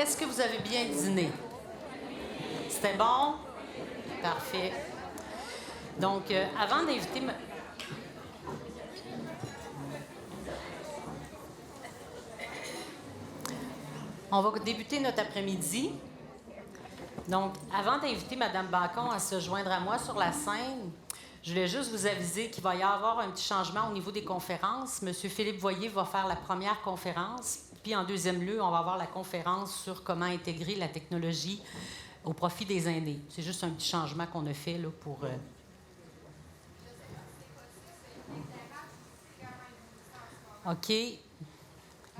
est-ce que vous avez bien dîné? C'était bon? Parfait. Donc, avant d'inviter... On va débuter notre après-midi. Donc, avant d'inviter Mme Bacon à se joindre à moi sur la scène, je voulais juste vous aviser qu'il va y avoir un petit changement au niveau des conférences. M. Philippe Voyer va faire la première conférence, puis en deuxième lieu, on va avoir la conférence sur comment intégrer la technologie au profit des aînés. C'est juste un petit changement qu'on a fait là, pour... OK.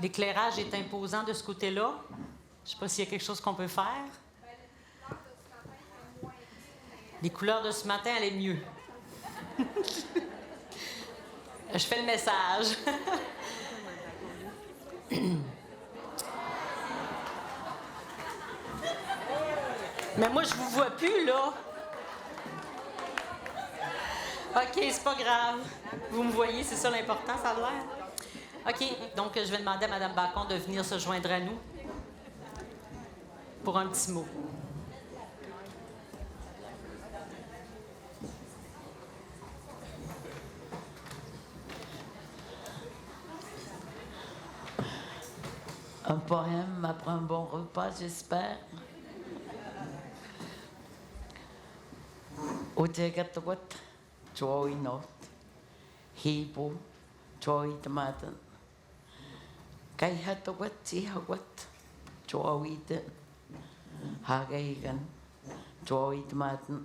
L'éclairage est imposant de ce côté-là. Je ne sais pas s'il y a quelque chose qu'on peut faire. Les couleurs de ce matin allaient mieux. Je fais le message. Mais moi, je vous vois plus, là. OK, c'est pas grave. Vous me voyez, c'est ça l'important, ça a l'air. OK, donc je vais demander à Mme Bacon de venir se joindre à nous pour un petit mot. Un poème après un bon repas, j'espère. Otegatawat, joy not, hibo, joy tomaten. Kaihatawat, sihawat, joy the hagaigan, joy tomaten.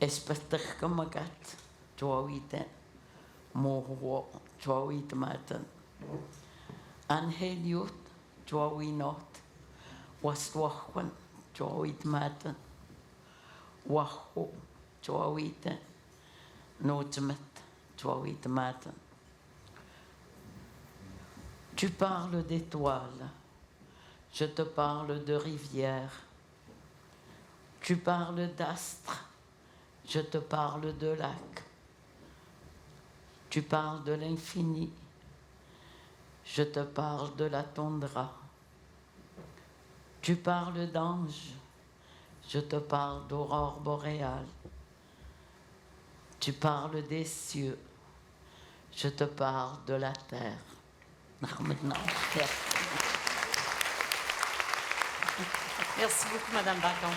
Espastakamagat, joy the moho, joy tomaten. Angeliot, joy not, was wachwan, joy tomaten. Waho, joawita, notemet, joawita matin. Tu parles d'étoiles, je te parle de rivières. Tu parles d'astres, je te parle de lacs. Tu parles de l'infini, je te parle de la toundra. Tu parles d'anges, je te parle d'aurore boréale. Tu parles des cieux. Je te parle de la terre. Maintenant. Merci beaucoup, Mme Bacon.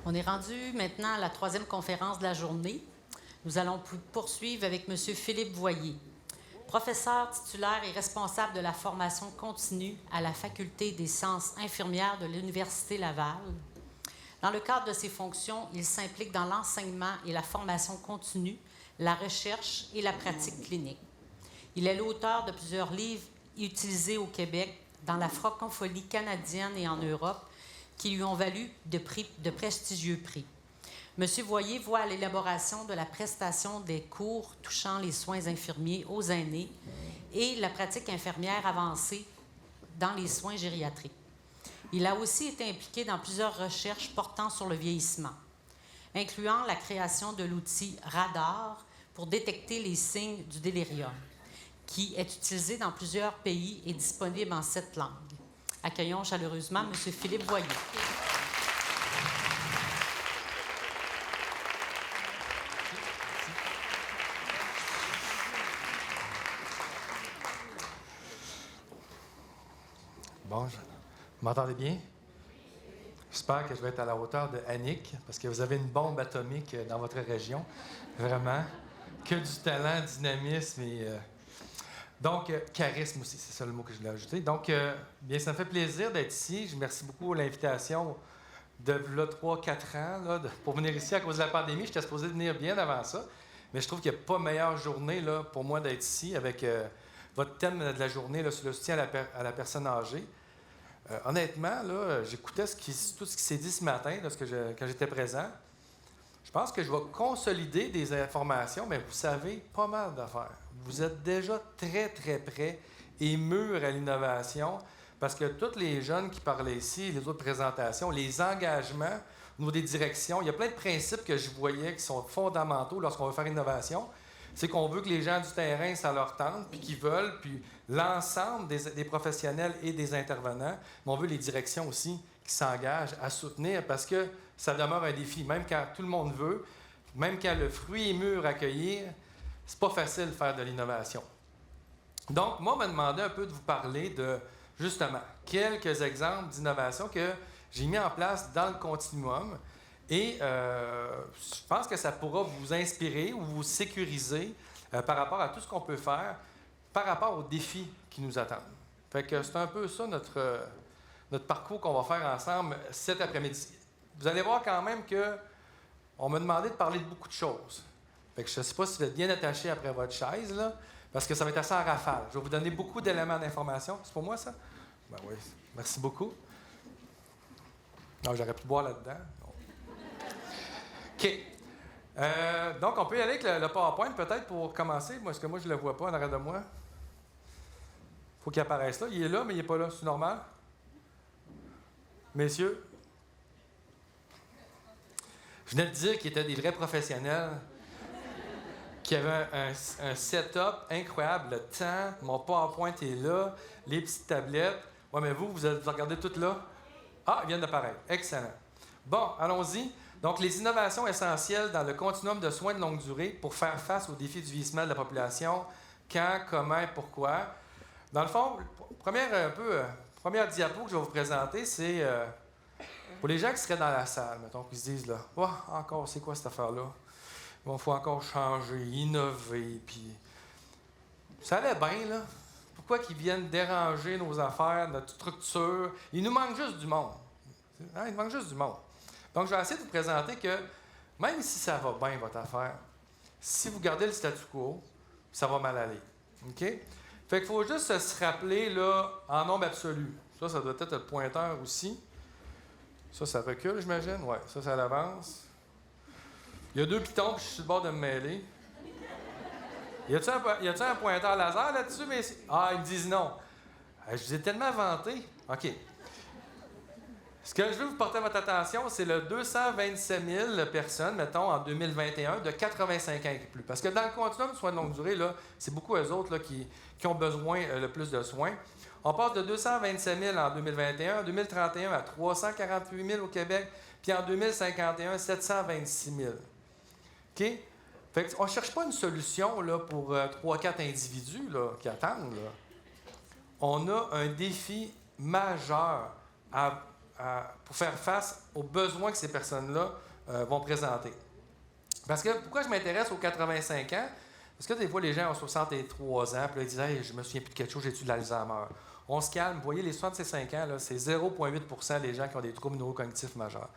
On est rendu maintenant à la troisième conférence de la journée. Nous allons poursuivre avec M. Philippe Voyer, professeur titulaire et responsable de la formation continue à la Faculté des sciences infirmières de l'Université Laval. Dans le cadre de ses fonctions, il s'implique dans l'enseignement et la formation continue, la recherche et la pratique clinique. Il est l'auteur de plusieurs livres utilisés au Québec, dans la francophonie canadienne et en Europe, qui lui ont valu de prestigieux prix. M. Voyer voit à l'élaboration de la prestation des cours touchant les soins infirmiers aux aînés et la pratique infirmière avancée dans les soins gériatriques. Il a aussi été impliqué dans plusieurs recherches portant sur le vieillissement, incluant la création de l'outil Radar pour détecter les signes du délirium, qui est utilisé dans plusieurs pays et disponible en 7 langues. Accueillons chaleureusement M. Philippe Voyer. Bon, vous m'entendez bien? J'espère que je vais être à la hauteur de Annick, parce que vous avez une bombe atomique dans votre région. Vraiment. Que du talent, dynamisme et... Donc, charisme aussi, c'est ça le mot que je voulais ajouter. Donc, bien, ça me fait plaisir d'être ici. Je remercie beaucoup l'invitation de 3-4 ans là, pour venir ici à cause de la pandémie. J'étais supposé venir bien avant ça, mais je trouve qu'il n'y a pas meilleure journée là, pour moi d'être ici avec votre thème de la journée là, sur le soutien à la personne âgée. Honnêtement, là, j'écoutais tout ce qui s'est dit ce matin quand j'étais présent. Je pense que je vais consolider des informations, mais vous savez pas mal d'affaires. Vous êtes déjà très, très prêts et mûrs à l'innovation parce que tous les jeunes qui parlaient ici, les autres présentations, les engagements au niveau des directions. Il y a plein de principes que je voyais qui sont fondamentaux lorsqu'on veut faire innovation. C'est qu'on veut que les gens du terrain, ça leur tente, puis qu'ils veulent, puis l'ensemble des professionnels et des intervenants, mais on veut les directions aussi qui s'engagent à soutenir parce que ça demeure un défi. Même quand tout le monde veut, même quand le fruit est mûr à cueillir, c'est pas facile de faire de l'innovation. Donc, moi, on m'a demandé un peu de vous parler de, justement, quelques exemples d'innovation que j'ai mis en place dans le continuum. Et je pense que ça pourra vous inspirer ou vous sécuriser par rapport à tout ce qu'on peut faire, par rapport aux défis qui nous attendent. Fait que c'est un peu ça notre parcours qu'on va faire ensemble cet après-midi. Vous allez voir quand même que on m'a demandé de parler de beaucoup de choses. Fait que je ne sais pas si vous êtes bien attaché après votre chaise, là, parce que ça va être assez en rafale. Je vais vous donner beaucoup d'éléments d'information. C'est pour moi, ça? Ben oui. Merci beaucoup. Non, j'aurais pu boire là-dedans. OK. Donc, on peut y aller avec le PowerPoint peut-être pour commencer. Est-ce que moi, je ne le vois pas en arrière de moi? Il faut qu'il apparaisse là. Il est là, mais il n'est pas là. C'est normal? Messieurs? Je venais de dire qu'ils étaient des vrais professionnels, qui avaient un setup incroyable. Le temps, mon PowerPoint est là, les petites tablettes. Oui, mais vous regardez tout là? Ah, ils viennent d'apparaître. Excellent. Bon, allons-y. Donc, les innovations essentielles dans le continuum de soins de longue durée pour faire face aux défis du vieillissement de la population. Quand, comment et pourquoi. Dans le fond, première diapo que je vais vous présenter, c'est pour les gens qui seraient dans la salle, mettons, qui se disent là, oh, encore, c'est quoi cette affaire-là? Il faut encore changer, innover, puis ça allait bien, là. Pourquoi qu'ils viennent déranger nos affaires, notre structure? Il nous manque juste du monde. Hein? Il nous manque juste du monde. Donc, je vais essayer de vous présenter que même si ça va bien, votre affaire, si vous gardez le statu quo, ça va mal aller. OK? Fait qu'il faut juste se rappeler, là, en nombre absolu. Ça doit être le pointeur aussi. Ça recule, j'imagine? Oui, ça l'avance. Il y a 2 pitons, puis je suis sur le bord de me mêler. Y a-t-il un pointeur laser là-dessus? Ah, ils me disent non. Je vous ai tellement vanté. OK. Ce que je veux vous porter à votre attention, c'est le 227 000 personnes, mettons, en 2021, de 85 ans et plus. Parce que dans le continuum de soins de longue durée, là, c'est beaucoup eux autres là, qui ont besoin le plus de soins. On passe de 227 000 en 2021, en 2031 à 348 000 au Québec, puis en 2051, 726 000. OK? Fait qu'on ne cherche pas une solution là, pour 3-4 individus là, qui attendent. Là. On a un défi majeur pour faire face aux besoins que ces personnes-là vont présenter. Parce que, pourquoi je m'intéresse aux 85 ans? Parce que des fois, les gens ont 63 ans, puis là, ils disent hey, « je me souviens plus de quelque chose, j'ai-tu de l'Alzheimer? » On se calme. Vous voyez, les 65 ans, là, c'est 0,8 des gens qui ont des troubles neurocognitifs majeurs.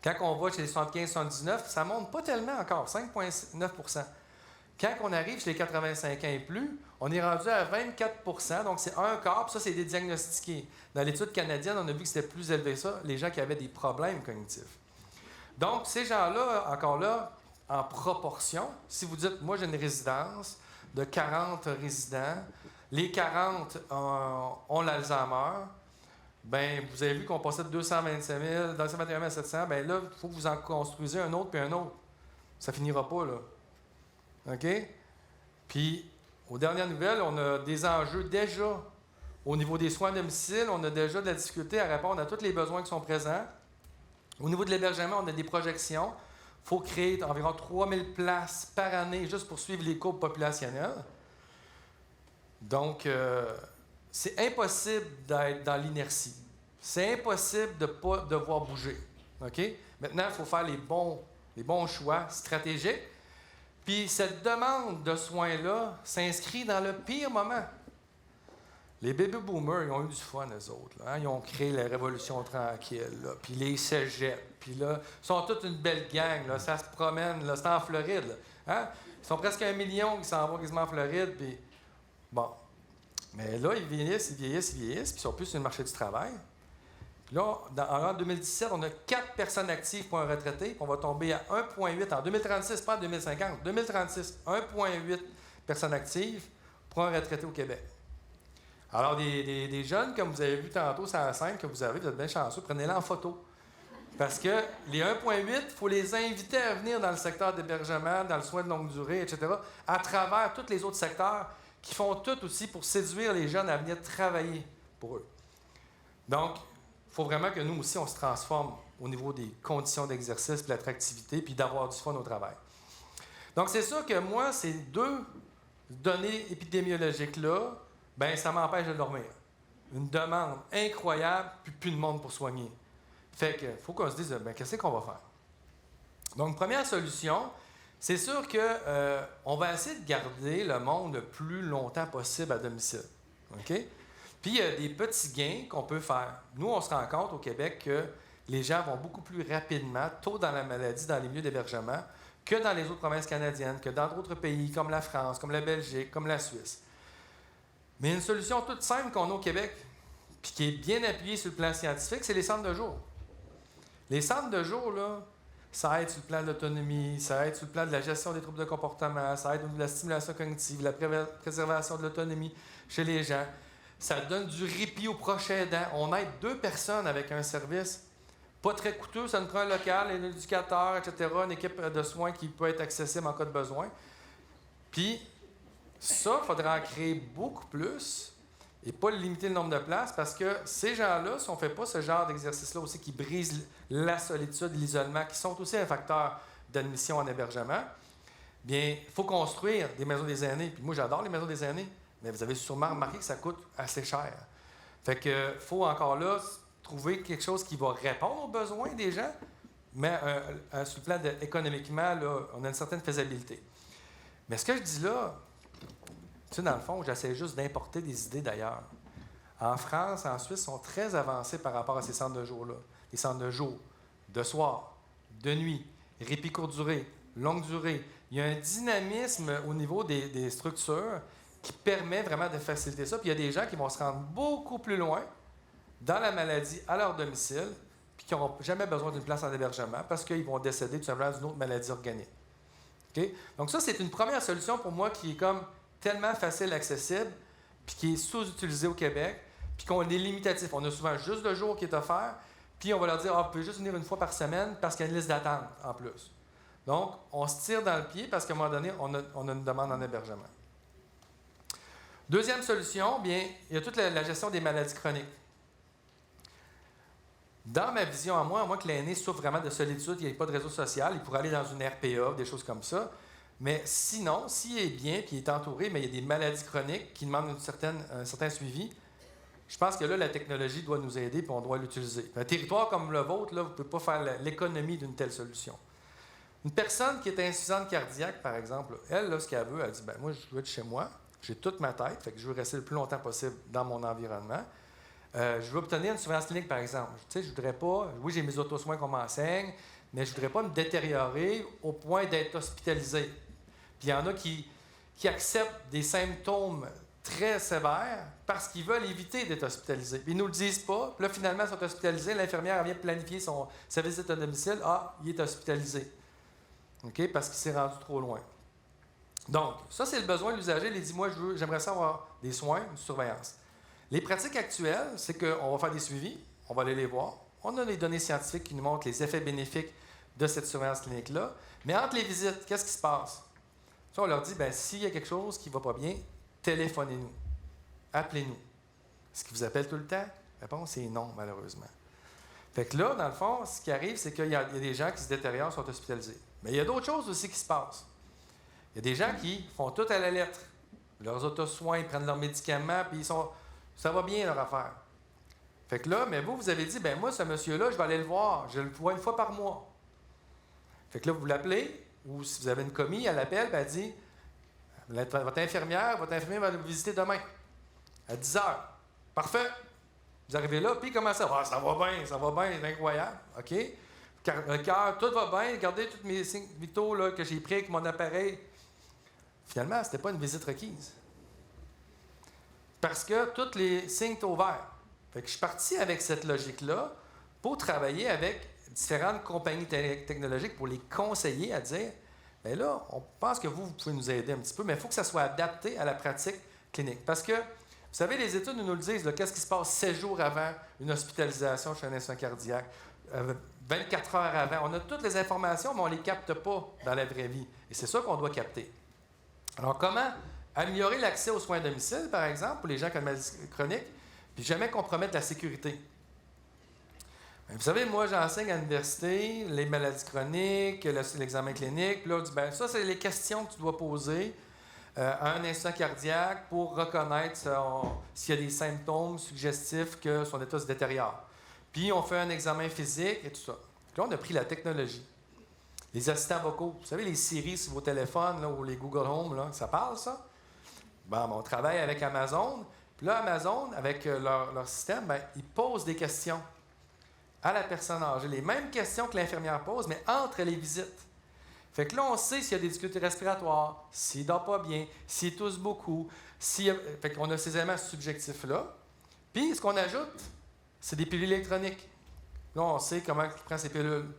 Quand on va chez les 75-79, ça ne monte pas tellement encore, 5,9 Quand on arrive chez les 85 ans et plus, on est rendu à 24 donc c'est un quart, puis ça, c'est des diagnostiqués. Dans l'étude canadienne, on a vu que c'était plus élevé ça, les gens qui avaient des problèmes cognitifs. Donc, ces gens-là, encore là, en proportion, si vous dites, moi, j'ai une résidence de 40 résidents, les 40 ont l'Alzheimer, bien, vous avez vu qu'on passait de 227 000, 221 000 à 700, bien là, il faut que vous en construisez un autre puis un autre. Ça finira pas, là. OK? Puis, aux dernières nouvelles, on a des enjeux déjà au niveau des soins à domicile. On a déjà de la difficulté à répondre à tous les besoins qui sont présents. Au niveau de l'hébergement, on a des projections. Il faut créer environ 3 000 places par année juste pour suivre les courbes populationnelles. Donc, c'est impossible d'être dans l'inertie. C'est impossible de ne pas devoir bouger. OK? Maintenant, il faut faire les bons choix stratégiques. Puis cette demande de soins-là s'inscrit dans le pire moment. Les baby boomers, ils ont eu du fun, eux autres. Là, hein? Ils ont créé la révolution tranquille, là, puis les cégeps, puis là, ils sont toute une belle gang, là, ça se promène, là, c'est en Floride. Là, hein? Ils sont presque 1 million qui s'en vont quasiment en Floride, puis bon. Mais là, ils vieillissent, puis ils sont plus sur le marché du travail. Puis là, en 2017, on a 4 personnes actives pour un retraité, puis on va tomber à 1,8 en 2036, pas en 2050. 2036, 1,8 personnes actives pour un retraité au Québec. Alors, des jeunes, comme vous avez vu tantôt, c'est la scène que vous êtes bien chanceux, prenez-les en photo. Parce que les 1,8, il faut les inviter à venir dans le secteur d'hébergement, dans le soin de longue durée, etc., à travers tous les autres secteurs qui font tout aussi pour séduire les jeunes à venir travailler pour eux. Donc, il faut vraiment que nous aussi, on se transforme au niveau des conditions d'exercice, puis l'attractivité, puis d'avoir du fun au travail. Donc, c'est sûr que moi, ces deux données épidémiologiques-là, bien, ça m'empêche de dormir. Une demande incroyable, puis plus de monde pour soigner. Fait qu'il faut qu'on se dise, bien, qu'est-ce qu'on va faire? Donc, première solution, c'est sûr qu'on va essayer de garder le monde le plus longtemps possible à domicile. OK? Puis, il y a des petits gains qu'on peut faire. Nous, on se rend compte au Québec que les gens vont beaucoup plus rapidement, tôt dans la maladie, dans les milieux d'hébergement, que dans les autres provinces canadiennes, que dans d'autres pays comme la France, comme la Belgique, comme la Suisse. Mais une solution toute simple qu'on a au Québec, puis qui est bien appuyée sur le plan scientifique, c'est les centres de jour. Les centres de jour, là, ça aide sur le plan de l'autonomie, ça aide sur le plan de la gestion des troubles de comportement, ça aide au niveau de la stimulation cognitive, la préservation de l'autonomie chez les gens. Ça donne du répit au prochain aidant. On aide 2 personnes avec un service pas très coûteux, ça nous prend un local, un éducateur, etc., une équipe de soins qui peut être accessible en cas de besoin. Puis, ça, il faudra en créer beaucoup plus et pas limiter le nombre de places parce que ces gens-là, si on ne fait pas ce genre d'exercice-là aussi qui brise la solitude et l'isolement, qui sont aussi un facteur d'admission en hébergement, bien, il faut construire des maisons des aînés. Puis moi, j'adore les maisons des aînés, mais vous avez sûrement remarqué que ça coûte assez cher. Fait que faut encore là trouver quelque chose qui va répondre aux besoins des gens, mais sur le plan économiquement, là, on a une certaine faisabilité. Mais ce que je dis là, tu sais, dans le fond, j'essaie juste d'importer des idées d'ailleurs. En France, en Suisse, sont très avancés par rapport à ces centres de jour-là. Les centres de jour, de soir, de nuit, répit courte durée, longue durée. Il y a un dynamisme au niveau des structures qui permet vraiment de faciliter ça. Puis il y a des gens qui vont se rendre beaucoup plus loin dans la maladie à leur domicile, puis qui n'auront jamais besoin d'une place en hébergement parce qu'ils vont décéder tout simplement d'une autre maladie organique. Okay? Donc ça, c'est une première solution pour moi qui est comme tellement facile, accessible, puis qui est sous-utilisée au Québec, puis qu'on est limitatif. On a souvent juste le jour qui est offert, puis on va leur dire « Ah, vous pouvez juste venir une fois par semaine parce qu'il y a une liste d'attente en plus. » Donc, on se tire dans le pied parce qu'à un moment donné, on a une demande en hébergement. Deuxième solution, bien, il y a toute la gestion des maladies chroniques. Dans ma vision à moi que l'aîné souffre vraiment de solitude, il n'y a pas de réseau social, il pourrait aller dans une RPA, des choses comme ça. Mais sinon, s'il est bien, puis il est entouré, mais il y a des maladies chroniques qui demandent un certain suivi, je pense que là, la technologie doit nous aider, puis on doit l'utiliser. Un territoire comme le vôtre, là, vous ne pouvez pas faire l'économie d'une telle solution. Une personne qui est insuffisante cardiaque, par exemple, elle, là, ce qu'elle veut, elle dit, moi, je veux être chez moi, j'ai toute ma tête, fait que je veux rester le plus longtemps possible dans mon environnement. Je veux obtenir une surveillance clinique, par exemple. Tu sais, je voudrais pas... Oui, j'ai mes auto-soins qu'on m'enseigne, mais je voudrais pas me détériorer au point d'être hospitalisé. Puis il y en a qui acceptent des symptômes très sévères parce qu'ils veulent éviter d'être hospitalisés. Puis ils ne nous le disent pas. Puis là, finalement, ils sont hospitalisés. L'infirmière vient planifier sa visite à domicile. Ah, il est hospitalisé. OK? Parce qu'il s'est rendu trop loin. Donc, ça, c'est le besoin de l'usager. Il dit, moi, j'aimerais ça avoir des soins, une surveillance. Les pratiques actuelles, c'est qu'on va faire des suivis, on va aller les voir. On a des données scientifiques qui nous montrent les effets bénéfiques de cette surveillance clinique-là. Mais entre les visites, qu'est-ce qui se passe? Ça, on leur dit, s'il y a quelque chose qui ne va pas bien, téléphonez-nous. Appelez-nous. Est-ce qu'ils vous appellent tout le temps? La réponse est non, malheureusement. Fait que là, dans le fond, ce qui arrive, c'est qu'il y a des gens qui se détériorent, sont hospitalisés. Mais il y a d'autres choses aussi qui se passent. Il y a des gens qui font tout à la lettre. Leurs auto-soins, ils prennent leurs médicaments, puis ça va bien leur affaire. Fait que là, mais vous avez dit, moi, ce monsieur-là, je vais aller le voir. Je le vois une fois par mois. Fait que là, vous l'appelez, ou si vous avez une commis, elle l'appelle, puis elle dit, votre infirmière va vous visiter demain, à 10h. Parfait. Vous arrivez là, puis comment ça? Ah, ça va bien, c'est incroyable. OK? Le cœur, tout va bien. Regardez tous mes signes vitaux là, que j'ai pris avec mon appareil. Finalement, ce n'était pas une visite requise. Parce que tous les signes sont ouverts. Fait que je suis parti avec cette logique-là pour travailler avec différentes compagnies technologiques pour les conseiller à dire, on pense que vous pouvez nous aider un petit peu, mais il faut que ça soit adapté à la pratique clinique. Parce que, vous savez, les études nous le disent, là, qu'est-ce qui se passe 7 jours avant une hospitalisation chez un insuffisant cardiaque, 24 heures avant. On a toutes les informations, mais on ne les capte pas dans la vraie vie. Et c'est ça qu'on doit capter. Alors, comment améliorer l'accès aux soins à domicile, par exemple, pour les gens qui ont une maladie chronique, puis jamais compromettre la sécurité? Vous savez, moi, j'enseigne à l'université les maladies chroniques, l'examen clinique. Puis là, on dit, bien, ça, c'est les questions que tu dois poser à un insuffisant cardiaque pour reconnaître s'il y a des symptômes suggestifs que son état se détériore. Puis, on fait un examen physique et tout ça. Puis là, on a pris la technologie. Les assistants vocaux, vous savez, les Siri sur vos téléphones là, ou les Google Home, là, ça parle, ça? Bon, on travaille avec Amazon. Puis là, Amazon, avec leur système, bien, ils posent des questions à la personne âgée. Les mêmes questions que l'infirmière pose, mais entre les visites. Fait que là, on sait s'il y a des difficultés respiratoires, s'il ne dort pas bien, s'il tousse beaucoup. Fait qu'on a ces éléments subjectifs-là. Puis, ce qu'on ajoute, c'est des pilules électroniques. Là, on sait comment il prend ces pilules.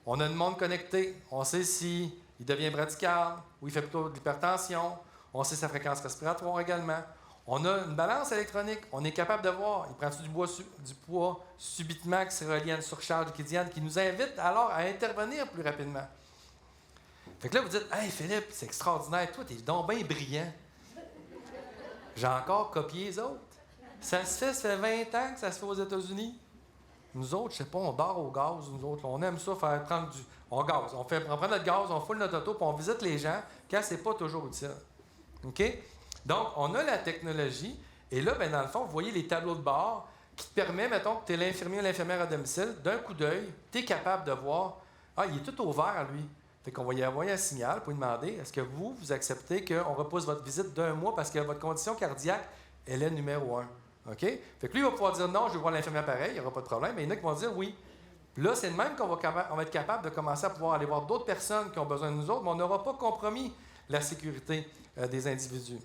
On a une montre connectée. On sait s'il devient bradycarde ou il fait plutôt de l'hypertension. On sait sa fréquence respiratoire également. On a une balance électronique. On est capable de voir. Il prend-tu du poids subitement qui se relie à une surcharge liquidienne qui nous invite alors à intervenir plus rapidement. Fait que là, vous dites, « Hey Philippe, c'est extraordinaire. Toi, t'es donc bien brillant. » J'ai encore copié les autres. Ça fait 20 ans que ça se fait aux États-Unis. Nous autres, je sais pas, on dort au gaz. Nous autres, on aime ça, prendre on gaz. On prend notre gaz, on foule notre auto, puis on visite les gens quand c'est pas toujours utile. OK? Donc, on a la technologie. Et là, bien, dans le fond, vous voyez les tableaux de bord qui te permettent, mettons, que tu es l'infirmier ou l'infirmière à domicile, d'un coup d'œil, tu es capable de voir, il est tout au vert, lui. Fait qu'on va y envoyer un signal pour lui demander, est-ce que vous acceptez qu'on repousse votre visite d'un mois parce que votre condition cardiaque, elle est numéro 1. OK? Fait que lui, il va pouvoir dire non, je vais voir l'infirmière pareil, il n'y aura pas de problème, mais il y en a qui vont dire oui. Puis là, c'est de même qu'on va être capable de commencer à pouvoir aller voir d'autres personnes qui ont besoin de nous autres, mais on n'aura pas compromis la sécurité des individus.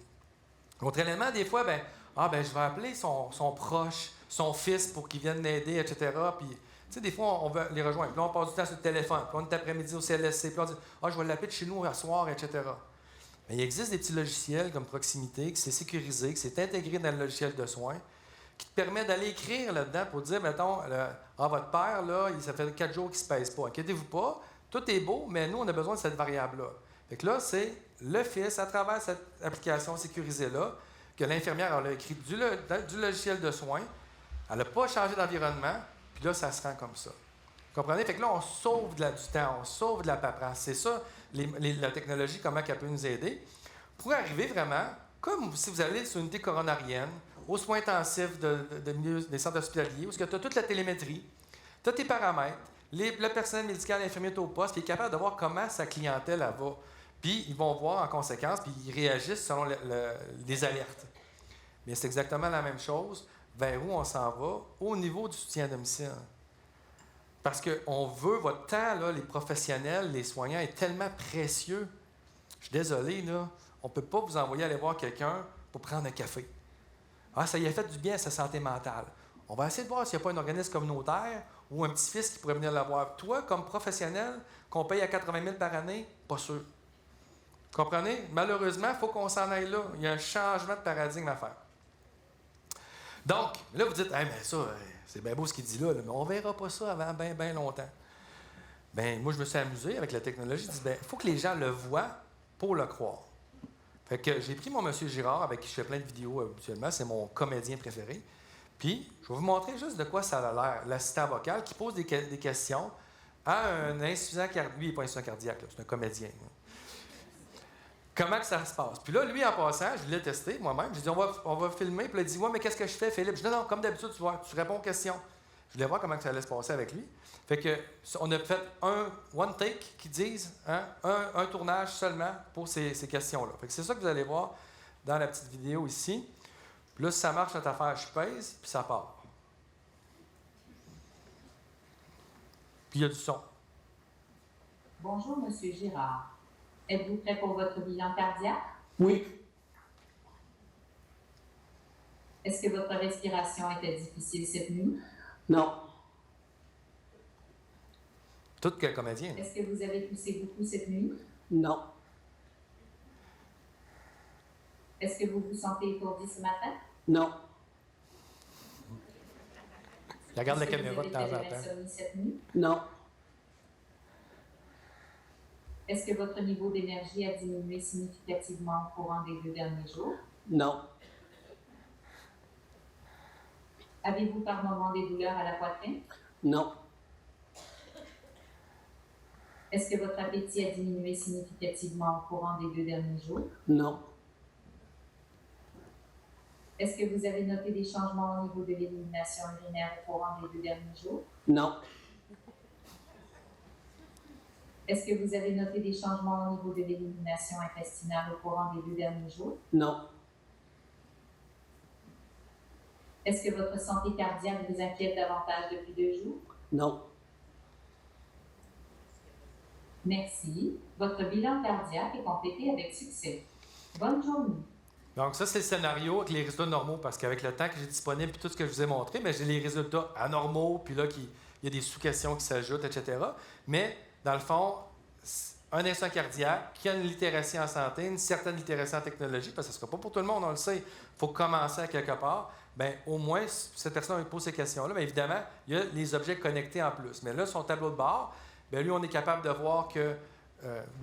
Autre élément, des fois, je vais appeler son proche, son fils pour qu'il vienne l'aider, etc. Puis, tu sais, des fois, on veut les rejoindre. Puis là, on passe du temps sur le téléphone. Puis on est après-midi au CLSC. Puis on dit, je vais l'appeler de chez nous à soir, etc. Mais il existe des petits logiciels comme Proximité, qui c'est sécurisé, qui c'est intégré dans le logiciel de soins, qui te permet d'aller écrire là-dedans pour dire, mettons, votre père, là, ça fait 4 jours qu'il ne se pèse pas. Inquiétez-vous pas, tout est beau, mais nous, on a besoin de cette variable-là. Fait que là, c'est le fils, à travers cette application sécurisée-là, que l'infirmière a écrit du logiciel de soins, elle n'a pas changé d'environnement, puis là, ça se rend comme ça. Vous comprenez? Fait que là, on sauve du temps, on sauve de la paperasse. C'est ça, la technologie, comment elle peut nous aider, pour arriver vraiment, comme si vous allez sur une unité coronarienne, aux soins intensifs des centres hospitaliers, où tu as toute la télémétrie, tu as tes paramètres, le personnel médical, l'infirmier est au poste, qui est capable de voir comment sa clientèle elle va. Puis, ils vont voir en conséquence, puis ils réagissent selon les alertes. Mais c'est exactement la même chose vers où on s'en va au niveau du soutien à domicile. Parce qu'on veut votre temps, là, les professionnels, les soignants, est tellement précieux. Je suis désolé, là, on ne peut pas vous envoyer aller voir quelqu'un pour prendre un café. Ça y a fait du bien à sa santé mentale. On va essayer de voir s'il n'y a pas un organisme communautaire ou un petit-fils qui pourrait venir la voir. Toi, comme professionnel, qu'on paye à 80 000 par année, pas sûr. Vous comprenez? Malheureusement, il faut qu'on s'en aille là. Il y a un changement de paradigme à faire. Donc, là, vous dites, mais ça, c'est bien beau ce qu'il dit là, mais on ne verra pas ça avant bien, bien longtemps. Moi, je me suis amusé avec la technologie. Je dis, il faut que les gens le voient pour le croire. Fait que j'ai pris mon monsieur Girard, avec qui je fais plein de vidéos habituellement, c'est mon comédien préféré. Puis, je vais vous montrer juste de quoi ça a l'air. L'assistant vocal qui pose des questions à un insuffisant cardiaque. Lui, il n'est pas insuffisant cardiaque, là, c'est un comédien. Là. Comment que ça se passe? Puis là, lui, en passant, je l'ai testé moi-même. J'ai dit, on va filmer. Puis là, il dit, mais qu'est-ce que je fais, Philippe? Je dis, non, comme d'habitude, tu réponds aux questions. Je voulais voir comment ça allait se passer avec lui. Fait que, on a fait one take qui disent, un tournage seulement pour ces questions-là. Fait que c'est ça que vous allez voir dans la petite vidéo ici. Puis là, si ça marche, notre affaire, je pèse, puis ça part. Puis il y a du son. Bonjour, Monsieur Girard. Êtes-vous prêt pour votre bilan cardiaque? Oui. Est-ce que votre respiration était difficile cette nuit? Non. Tout quel comédien. Est-ce que vous avez poussé beaucoup cette nuit? Non. Est-ce que vous vous sentez étourdi ce matin? Non. Il regarde la Est-ce que caméra de vous temps avez en fait de temps. l'insomnie cette nuit? Non. Est-ce que votre niveau d'énergie a diminué significativement au courant des 2 derniers jours? Non. Avez-vous par moment des douleurs à la poitrine? Non. Est-ce que votre appétit a diminué significativement au courant des 2 derniers jours? Non. Est-ce que vous avez noté des changements au niveau de l'élimination urinaire au courant des 2 derniers jours? Non. Est-ce que vous avez noté des changements au niveau de l'élimination intestinale au courant des 2 derniers jours? Non. Est-ce que votre santé cardiaque vous inquiète davantage depuis 2 jours? Non. Merci. Votre bilan cardiaque est complété avec succès. Bonne journée. Donc, ça, c'est le scénario avec les résultats normaux, parce qu'avec le temps que j'ai disponible et tout ce que je vous ai montré, mais j'ai les résultats anormaux, puis là, il y a des sous-questions qui s'ajoutent, etc. Mais, dans le fond, un instant cardiaque, qui a une littératie en santé, une certaine littératie en technologie, parce que ce ne sera pas pour tout le monde, on le sait, il faut commencer à quelque part, bien, au moins, cette personne me pose ces questions-là, mais évidemment, il y a les objets connectés en plus. Mais là, son tableau de bord, bien, lui, on est capable de voir que,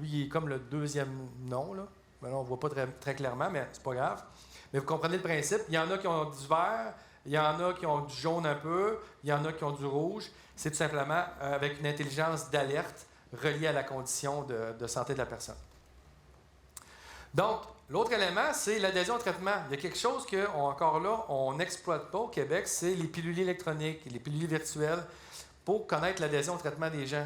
lui, il est comme le deuxième nom, là. Ben là, on ne voit pas très clairement, mais c'est pas grave. Mais vous comprenez le principe. Il y en a qui ont du vert, il y en a qui ont du jaune un peu, il y en a qui ont du rouge. C'est tout simplement avec une intelligence d'alerte reliée à la condition de santé de la personne. Donc, l'autre élément, c'est l'adhésion au traitement. Il y a quelque chose encore là, on n'exploite pas au Québec, c'est les piluliers électroniques, les piluliers virtuels, pour connaître l'adhésion au traitement des gens.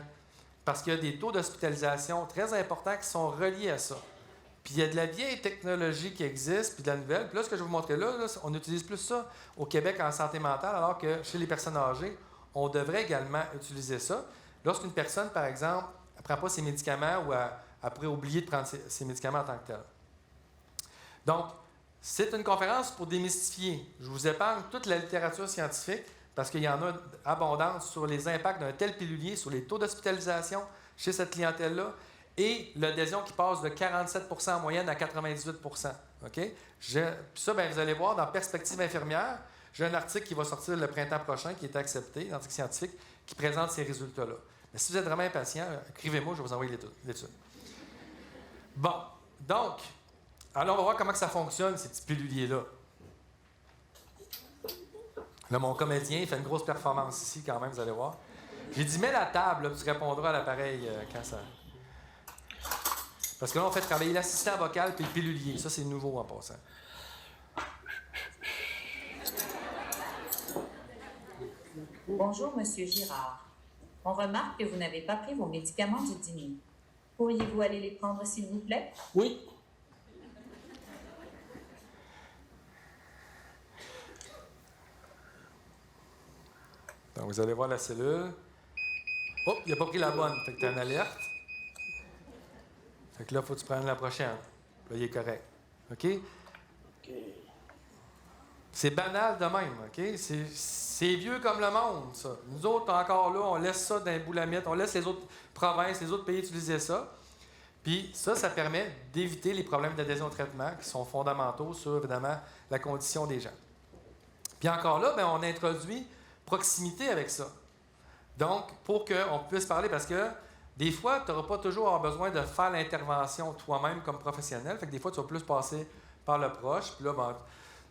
Parce qu'il y a des taux d'hospitalisation très importants qui sont reliés à ça. Puis il y a de la vieille technologie qui existe, puis de la nouvelle. Puis là, ce que je vais vous montrer là, on utilise plus ça au Québec en santé mentale, alors que chez les personnes âgées, on devrait également utiliser ça. Lorsqu'une personne, par exemple, ne prend pas ses médicaments ou elle pourrait oublier de prendre ses médicaments en tant que tel. Donc, c'est une conférence pour démystifier. Je vous épargne toute la littérature scientifique parce qu'il y en a abondante sur les impacts d'un tel pilulier, sur les taux d'hospitalisation chez cette clientèle-là, et l'adhésion qui passe de 47 % en moyenne à 98 %. OK? Ça, bien, vous allez voir, dans Perspective infirmière, j'ai un article qui va sortir le printemps prochain, qui est accepté, un article scientifique, qui présente ces résultats-là. Mais si vous êtes vraiment impatient, écrivez-moi, je vais vous envoyer l'étude. Bon, donc, alors on va voir comment que ça fonctionne, ces petits piluliers-là. Là, mon comédien, il fait une grosse performance ici, quand même, vous allez voir. J'ai dit, mets la table, là, puis tu répondras à l'appareil quand ça... Parce que là, on fait travailler l'assistant vocal puis le pilulier. Ça, c'est nouveau en passant. Bonjour, Monsieur Girard. On remarque que vous n'avez pas pris vos médicaments du dîner. Pourriez-vous aller les prendre, s'il vous plaît? Oui. Donc, vous allez voir la cellule. Oh, il n'a pas pris la bonne. Fait que tu as une alerte. Fait que là, il faut que tu prennes la prochaine. Là, il est correct. OK? C'est banal de même, OK? C'est vieux comme le monde, ça. Nous autres, encore là, on laisse ça dans les boulamites, on laisse les autres provinces, les autres pays utiliser ça. Puis ça permet d'éviter les problèmes d'adhésion au traitement qui sont fondamentaux sur, évidemment, la condition des gens. Puis encore là, bien, on introduit proximité avec ça. Donc, pour qu'on puisse parler, parce que des fois, tu n'auras pas toujours besoin de faire l'intervention toi-même comme professionnel. Fait que des fois, tu vas plus passer par le proche. Puis là, ben,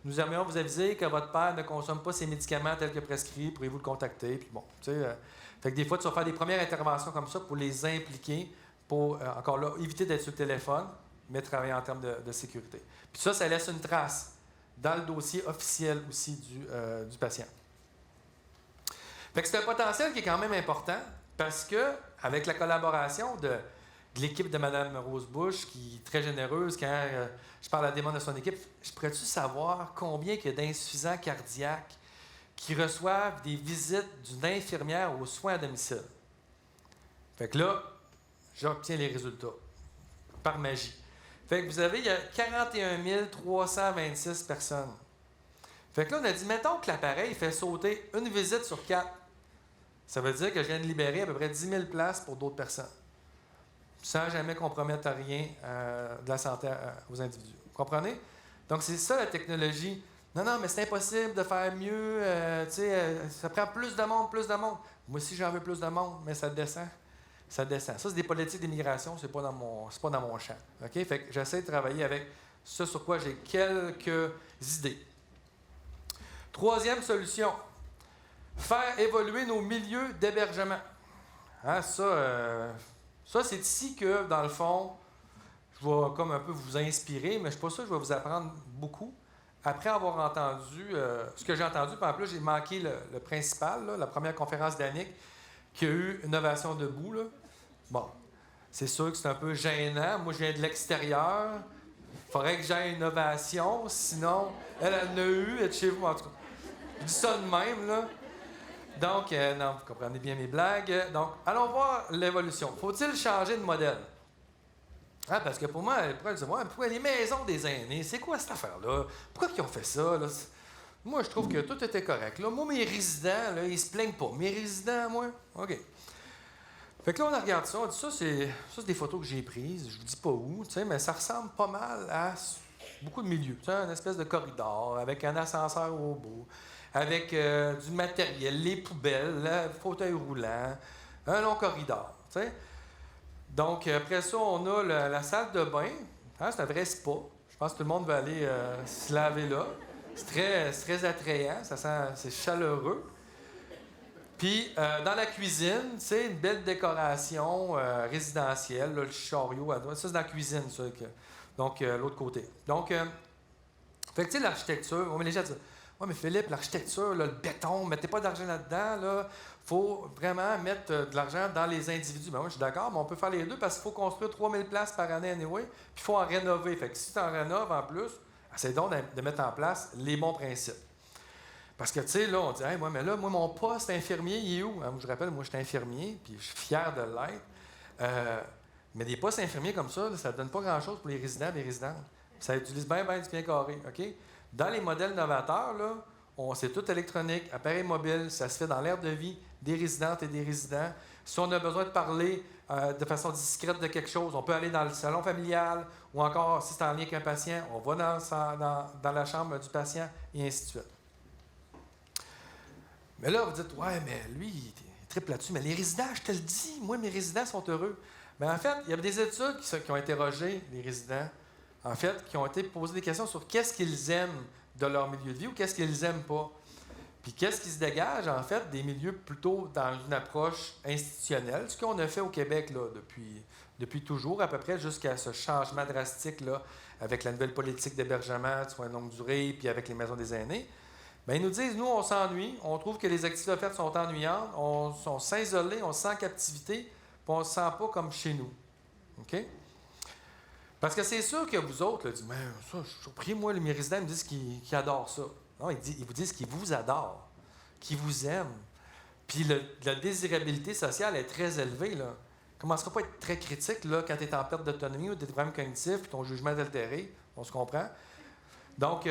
nous aimerions vous aviser que votre père ne consomme pas ses médicaments tels que prescrits. Pourriez-vous le contacter? Puis bon, tu sais, fait que des fois, tu vas faire des premières interventions comme ça pour les impliquer, pour, encore là, éviter d'être sur le téléphone, mais travailler en termes de sécurité. Puis ça laisse une trace dans le dossier officiel aussi du patient. Fait que c'est un potentiel qui est quand même important parce que, avec la collaboration de l'équipe de Mme Rose-Bush, qui est très généreuse, quand je parle à la demande de son équipe, je pourrais-tu savoir combien il y a d'insuffisants cardiaques qui reçoivent des visites d'une infirmière aux soins à domicile? Fait que là, j'obtiens les résultats par magie. Fait que vous avez, il y a 41 326 personnes. Fait que là, on a dit, mettons que l'appareil fait sauter une visite sur 4. Ça veut dire que je viens de libérer à peu près 10 000 places pour d'autres personnes, sans jamais compromettre rien de la santé aux individus. Vous comprenez? Donc, c'est ça la technologie Non, mais c'est impossible de faire mieux. Ça prend plus de monde, plus de monde. Moi aussi, j'en veux plus de monde, mais ça descend. Ça descend. Ça, c'est des politiques d'immigration, c'est pas dans mon champ. OK? Fait que j'essaie de travailler avec ce sur quoi j'ai quelques idées. Troisième solution, faire évoluer nos milieux d'hébergement. Hein, ça, c'est ici que, dans le fond, je vais comme un peu vous inspirer, mais je ne suis pas sûr que je vais vous apprendre beaucoup. Après avoir entendu ce que j'ai entendu, puis en plus, j'ai manqué le principal, là, la première conférence d'Annick, qui a eu Innovation debout. Là. Bon, c'est sûr que c'est un peu gênant. Moi, je viens de l'extérieur. Il faudrait que j'aie Innovation, sinon, elle en a eu, elle est chez vous, en tout cas. Je dis ça de même, là. Donc, non, vous comprenez bien mes blagues. Donc, allons voir l'évolution. Faut-il changer de modèle? Ah, parce que pour moi, pourquoi les maisons des aînés, c'est quoi cette affaire-là? Pourquoi ils ont fait ça? Là? Moi, je trouve que tout était correct. Là. Moi, mes résidents, là, ils se plaignent pas. Mes résidents, moi, OK. Fait que là, on regarde ça. On dit ça, c'est des photos que j'ai prises. Je vous dis pas où, mais ça ressemble pas mal à beaucoup de milieux. Une espèce de corridor avec un ascenseur au bout, avec du matériel, les poubelles, le fauteuil roulant, un long corridor. T'sais. Donc, après ça, on a la salle de bain. Hein, c'est un vrai spa. Je pense que tout le monde va aller se laver là. C'est très attrayant. C'est chaleureux. Puis, dans la cuisine, c'est une belle décoration résidentielle. Là, le chariot à droite. Ça, c'est dans la cuisine, ça. Donc, l'autre côté. Donc, fait que, tu sais, l'architecture, on met les gens disent, ouais, mais Philippe, l'architecture, là, le béton, mettez pas d'argent là-dedans, là. Faut vraiment mettre de l'argent dans les individus. Ben oui, je suis d'accord, mais on peut faire les deux parce qu'il faut construire 3000 places par année anyway, puis il faut en rénover. Fait que si tu en rénoves en plus, essaie donc de mettre en place les bons principes. Parce que, tu sais, là, on dit, hey, moi, mon poste infirmier, il est où? Je vous rappelle, moi, je suis infirmier, puis je suis fier de l'être. Mais des postes infirmiers comme ça, là, ça ne donne pas grand-chose pour les résidents et les résidentes. Ça utilise bien du bien carré, OK? Dans les modèles novateurs, là, c'est tout électronique, appareil mobile, ça se fait dans l'aire de vie des résidentes et des résidents. Si on a besoin de parler de façon discrète de quelque chose, on peut aller dans le salon familial ou encore, si c'est en lien avec un patient, on va dans la chambre du patient et ainsi de suite. Mais là, vous dites, ouais, mais lui, il triple là-dessus. Mais les résidents, je te le dis, moi, mes résidents sont heureux. Mais en fait, il y a des études qui ont interrogé les résidents, en fait, qui ont été posées des questions sur qu'est-ce qu'ils aiment de leur milieu de vie ou qu'est-ce qu'ils n'aiment pas. Puis qu'est-ce qui se dégage, en fait, des milieux plutôt dans une approche institutionnelle, ce qu'on a fait au Québec là, depuis toujours, à peu près jusqu'à ce changement drastique-là, avec la nouvelle politique d'hébergement, de soins de longue durée, puis avec les maisons des aînés. Bien, ils nous disent, nous, on s'ennuie, on trouve que les activités offertes sont ennuyantes, on se sent isolé, on se sent en captivité, puis on ne se sent pas comme chez nous. OK? Parce que c'est sûr que vous autres, là, dites, mais ça, je suis surpris, moi, mes résidents me disent qu'ils adorent ça. Non, ils vous disent qu'ils vous adorent, qu'ils vous aiment. Puis la désirabilité sociale est très élevée, là. Commencera pas à être très critique, là, quand tu es en perte d'autonomie ou des problèmes cognitifs, puis ton jugement est altéré, on se comprend. Donc,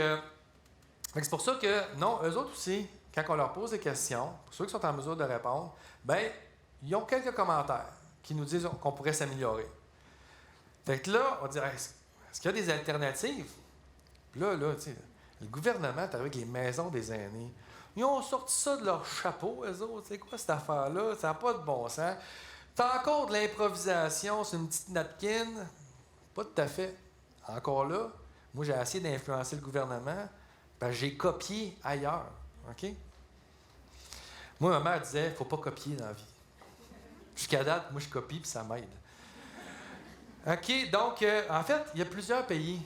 c'est pour ça que, non, eux autres aussi, quand on leur pose des questions, pour ceux qui sont en mesure de répondre, bien, ils ont quelques commentaires qui nous disent qu'on pourrait s'améliorer. Fait que là, on dit, est-ce qu'il y a des alternatives? Puis là, tu sais, le gouvernement est arrivé avec les maisons des aînés. Ils ont sorti ça de leur chapeau, eux autres. C'est quoi cette affaire-là? Ça n'a pas de bon sens. T'as encore de l'improvisation sur une petite napkin? Pas tout à fait. Encore là, moi, j'ai essayé d'influencer le gouvernement. Ben, j'ai copié ailleurs. OK? Moi, ma mère disait, il ne faut pas copier dans la vie. Jusqu'à date, moi, je copie puis ça m'aide. OK, donc, en fait, il y a plusieurs pays.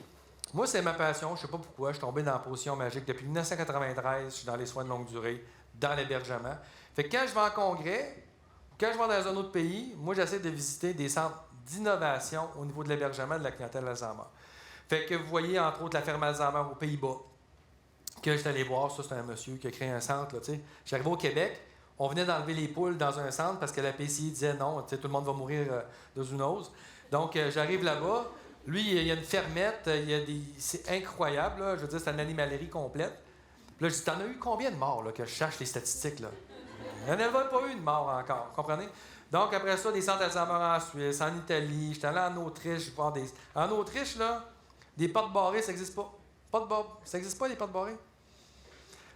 Moi, c'est ma passion. Je ne sais pas pourquoi. Je suis tombé dans la potion magique. Depuis 1993, je suis dans les soins de longue durée, dans l'hébergement. Fait que quand je vais en congrès, ou quand je vais dans un autre pays, moi, j'essaie de visiter des centres d'innovation au niveau de l'hébergement de la clientèle Alzheimer. Fait que vous voyez, entre autres, la ferme Alzheimer aux Pays-Bas, que je suis allé voir. Ça, c'est un monsieur qui a créé un centre. Là, j'arrivais au Québec. On venait d'enlever les poules dans un centre parce que la PCI disait non, tout le monde va mourir de zoonose. Donc, j'arrive là-bas. Lui, il y a une fermette. C'est incroyable. Là. Je veux dire, c'est une animalerie complète. Puis là, je dis, t'en as eu combien de morts là, que je cherche les statistiques? Là? Il n'y en avait pas eu de morts encore. Comprenez? Donc, après ça, des centres d'Alzheimer en Suisse, en Italie. J'étais allé en Autriche. Voir en Autriche, là, des portes barrées, ça n'existe pas. Ça n'existe pas, les portes barrées.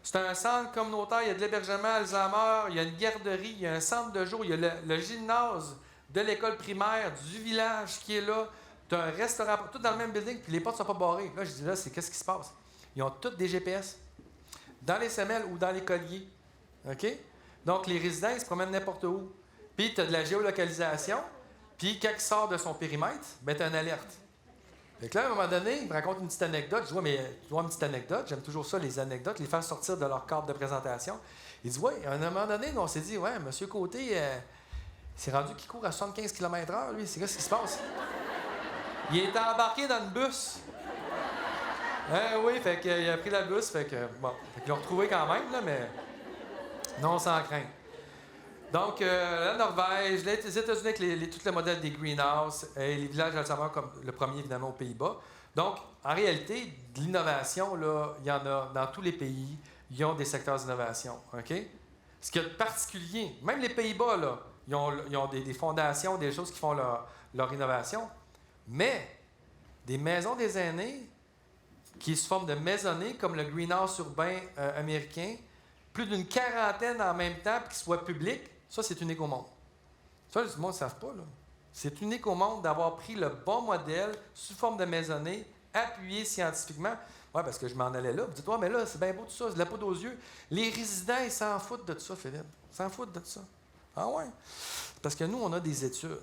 C'est un centre communautaire, il y a de l'hébergement Alzheimer, il y a une garderie, il y a un centre de jour, il y a le gymnase de l'école primaire, du village qui est là. Tu as un restaurant, tout dans le même building, puis les portes ne sont pas barrées. Là, je dis là, qu'est-ce qui se passe? Ils ont tous des GPS dans les semelles ou dans les colliers. OK? Donc, les résidents, ils se promènent n'importe où. Puis, tu as de la géolocalisation. Puis, quand il sort de son périmètre, ben, tu as une alerte. Fait que là, à un moment donné, il me raconte une petite anecdote. Je dis, ouais, mais tu vois une petite anecdote. J'aime toujours ça, les anecdotes, les faire sortir de leur cadre de présentation. Il dit, ouais, à un moment donné, on s'est dit, ouais, M. Côté, c'est rendu qu'il court à 75 km/h, lui. C'est qu'est-ce qui se passe? Il est embarqué dans le bus. Oui, fait qu'il a pris la bus, fait que, bon, fait qu'ils l'ont retrouvé quand même, là, mais non sans crainte. Donc, la Norvège, les États-Unis avec tout le modèle des greenhouses, et les villages d'Alzheimer comme le premier, évidemment, aux Pays-Bas. Donc, en réalité, de l'innovation, là, il y en a dans tous les pays, ils ont des secteurs d'innovation, OK? Ce qui est particulier, même les Pays-Bas, là, ils ont des fondations, des choses qui font leur innovation, mais des maisons des aînés qui se forment de maisonnées, comme le greenhouse urbain américain, plus d'une quarantaine en même temps, puis qui soient publics, ça, c'est unique au monde. Ça, le monde ne savent pas, là. C'est unique au monde d'avoir pris le bon modèle sous forme de maisonnée, appuyé scientifiquement. Oui, parce que je m'en allais là. Vous dites, ouais, mais là, c'est bien beau tout ça, c'est de la poudre aux yeux. Les résidents, ils s'en foutent de tout ça, Philippe. Ils s'en foutent de tout ça. Ah ouais? Parce que nous, on a des études.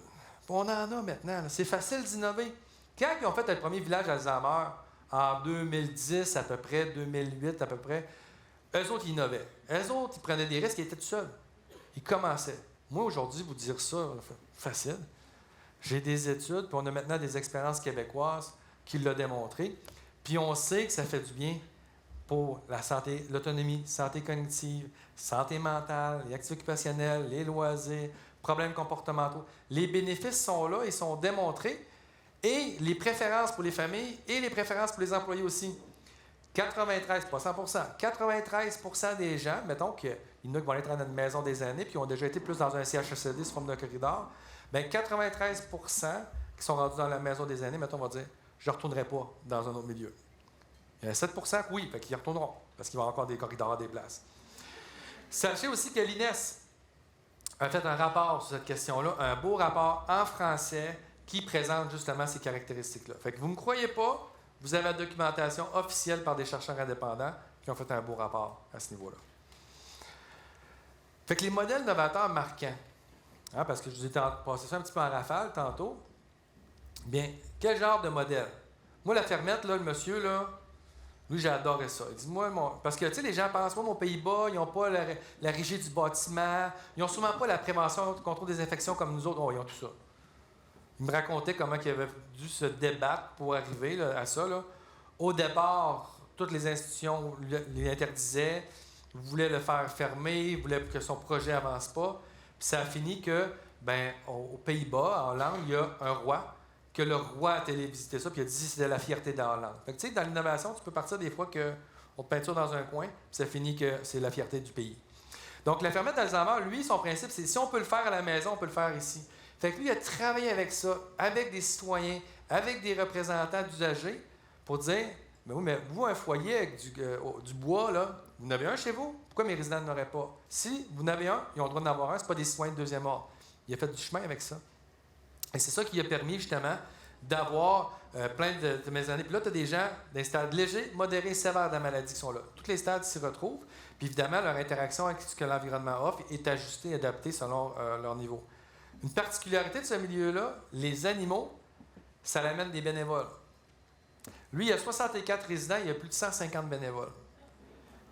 On en a maintenant. Là. C'est facile d'innover. Quand ils ont fait le premier village Alzheimer, en 2010 à peu près, 2008 à peu près, eux autres, ils innovaient. Eux autres, ils prenaient des risques, ils étaient tout seuls. Ils commençaient. Moi, aujourd'hui, vous dire ça, facile. J'ai des études, puis on a maintenant des expériences québécoises qui l'ont démontré. Puis on sait que ça fait du bien pour la santé, l'autonomie, santé cognitive, santé mentale, les activités occupationnelles, les loisirs, problèmes comportementaux. Les bénéfices sont là, ils sont démontrés. Et les préférences pour les familles et les préférences pour les employés aussi. 93, pas 100%, 93% des gens, mettons qu'il y en a qui vont aller dans une maison des aînés puis qui ont déjà été plus dans un CHSLD sous forme d'un corridor, bien 93% qui sont rendus dans la maison des aînés, mettons, on va dire, je ne retournerai pas dans un autre milieu. Il y a 7% que oui, fait qu'ils y retourneront, parce qu'il va y avoir encore des corridors, des places. Sachez aussi que l'INES a fait un rapport sur cette question-là, un beau rapport en français qui présente justement ces caractéristiques-là. Fait que vous ne me croyez pas, vous avez la documentation officielle par des chercheurs indépendants qui ont fait un beau rapport à ce niveau-là. Fait que les modèles novateurs marquants, parce que je vous ai passé ça un petit peu en rafale tantôt, bien, quel genre de modèle? Moi, la fermette, là, le monsieur, là, lui, j'ai adoré ça. Il dit, parce que, tu sais, les gens pensent, moi, aux Pays-Bas, ils n'ont pas la régie du bâtiment, ils n'ont souvent pas la prévention, le contrôle des infections comme nous autres. Oh, ils ont tout ça. Il me racontait comment il avait dû se débattre pour arriver là, à ça. Là. Au départ, toutes les institutions l'interdisaient, voulaient le faire fermer, voulaient que son projet n'avance pas. Puis ça a fini que, aux Pays-Bas, en Hollande, il y a un roi, que le roi a télévisité ça, puis il a dit c'était la fierté de la Hollande. Fait que, tu sais, dans l'innovation, tu peux partir des fois qu'on te peinture dans un coin, puis ça finit que c'est la fierté du pays. Donc, la fermette d'Alzheimer, lui, son principe, c'est si on peut le faire à la maison, on peut le faire ici. Fait que lui, il a travaillé avec ça, avec des citoyens, avec des représentants d'usagers, pour dire, mais oui, mais vous, un foyer avec du bois, là, vous en avez un chez vous? Pourquoi mes résidents n'en auraient pas? Si vous en avez un, ils ont le droit d'en avoir un, ce pas des citoyens de deuxième ordre. Il a fait du chemin avec ça. Et c'est ça qui a permis, justement, d'avoir plein de maisonnées. Puis là, tu as des gens d'un stade léger, modéré, sévère de la maladie qui sont là. Tous les stades s'y retrouvent. Puis évidemment, leur interaction avec ce que l'environnement offre est ajustée, adaptée selon leur niveau. Une particularité de ce milieu-là, les animaux, ça l'amène des bénévoles. Lui, il y a 64 résidents, il y a plus de 150 bénévoles.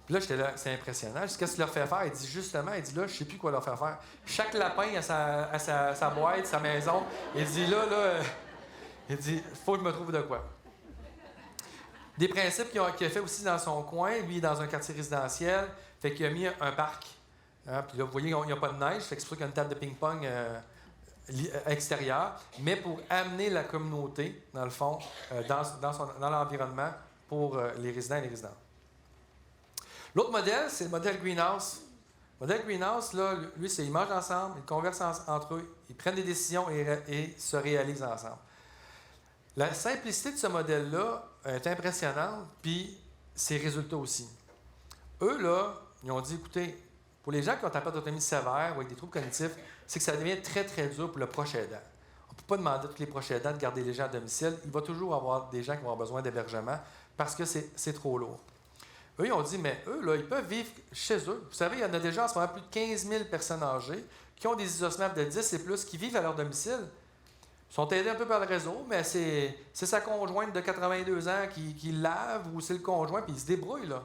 Puis là, j'étais là, c'est impressionnant. Qu'est-ce qu'il leur fait faire? Il dit justement, là, je ne sais plus quoi leur faire faire. Chaque lapin a sa boîte, sa maison. Il dit il dit, il faut que je me trouve de quoi. Des principes qu'il a fait aussi dans son coin, lui, dans un quartier résidentiel, fait qu'il a mis un parc. Puis là, vous voyez, il n'y a pas de neige, fait que c'est pour ça qu'il y a une table de ping-pong extérieure, mais pour amener la communauté, dans le fond, dans l'environnement pour les résidents et les résidentes. L'autre modèle, c'est le modèle Greenhouse. Le modèle Greenhouse, là, lui, c'est ils mangent ensemble, ils conversent entre eux, ils prennent des décisions et se réalisent ensemble. La simplicité de ce modèle-là est impressionnante, puis ses résultats aussi. eux, là, ils ont dit, écoutez, pour les gens qui ont un perte d'autonomie sévère ou avec des troubles cognitifs, c'est que ça devient très, très dur pour le proche aidant. On ne peut pas demander à tous les proches aidants de garder les gens à domicile. Il va toujours avoir des gens qui vont avoir besoin d'hébergement parce que c'est trop lourd. Eux, ils ont dit, mais eux, là, ils peuvent vivre chez eux. Vous savez, il y en a déjà en ce moment plus de 15 000 personnes âgées qui ont des isosmap de 10 et plus, qui vivent à leur domicile. Ils sont aidés un peu par le réseau, mais c'est sa conjointe de 82 ans qui lave ou c'est le conjoint, puis il se débrouille, là.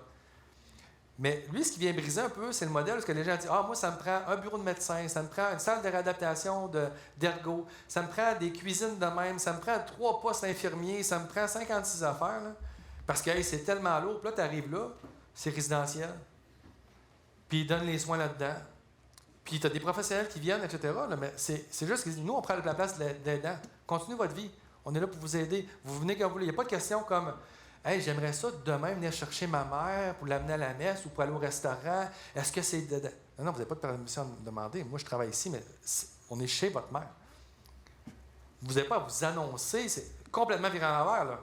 Mais lui, ce qui vient briser un peu, c'est le modèle, parce que les gens disent « Ah, moi, ça me prend un bureau de médecin, ça me prend une salle de réadaptation d'ergo, ça me prend des cuisines de même, ça me prend 3 postes infirmiers, ça me prend 56 affaires. » Parce que hey, c'est tellement lourd. Puis là, tu arrives là, c'est résidentiel. Puis ils donnent les soins là-dedans. Puis tu as des professionnels qui viennent, etc. Là, mais c'est juste que nous, on prend la place de l'aidant. Continuez votre vie. On est là pour vous aider. Vous venez quand vous voulez. Il n'y a pas de question comme « Hey, j'aimerais ça demain venir chercher ma mère pour l'amener à la messe ou pour aller au restaurant. Est-ce que c'est... » Non, vous n'avez pas de permission à me demander. Moi, je travaille ici, mais on est chez votre mère. Vous n'avez pas à vous annoncer. C'est complètement viré en l'envers, là.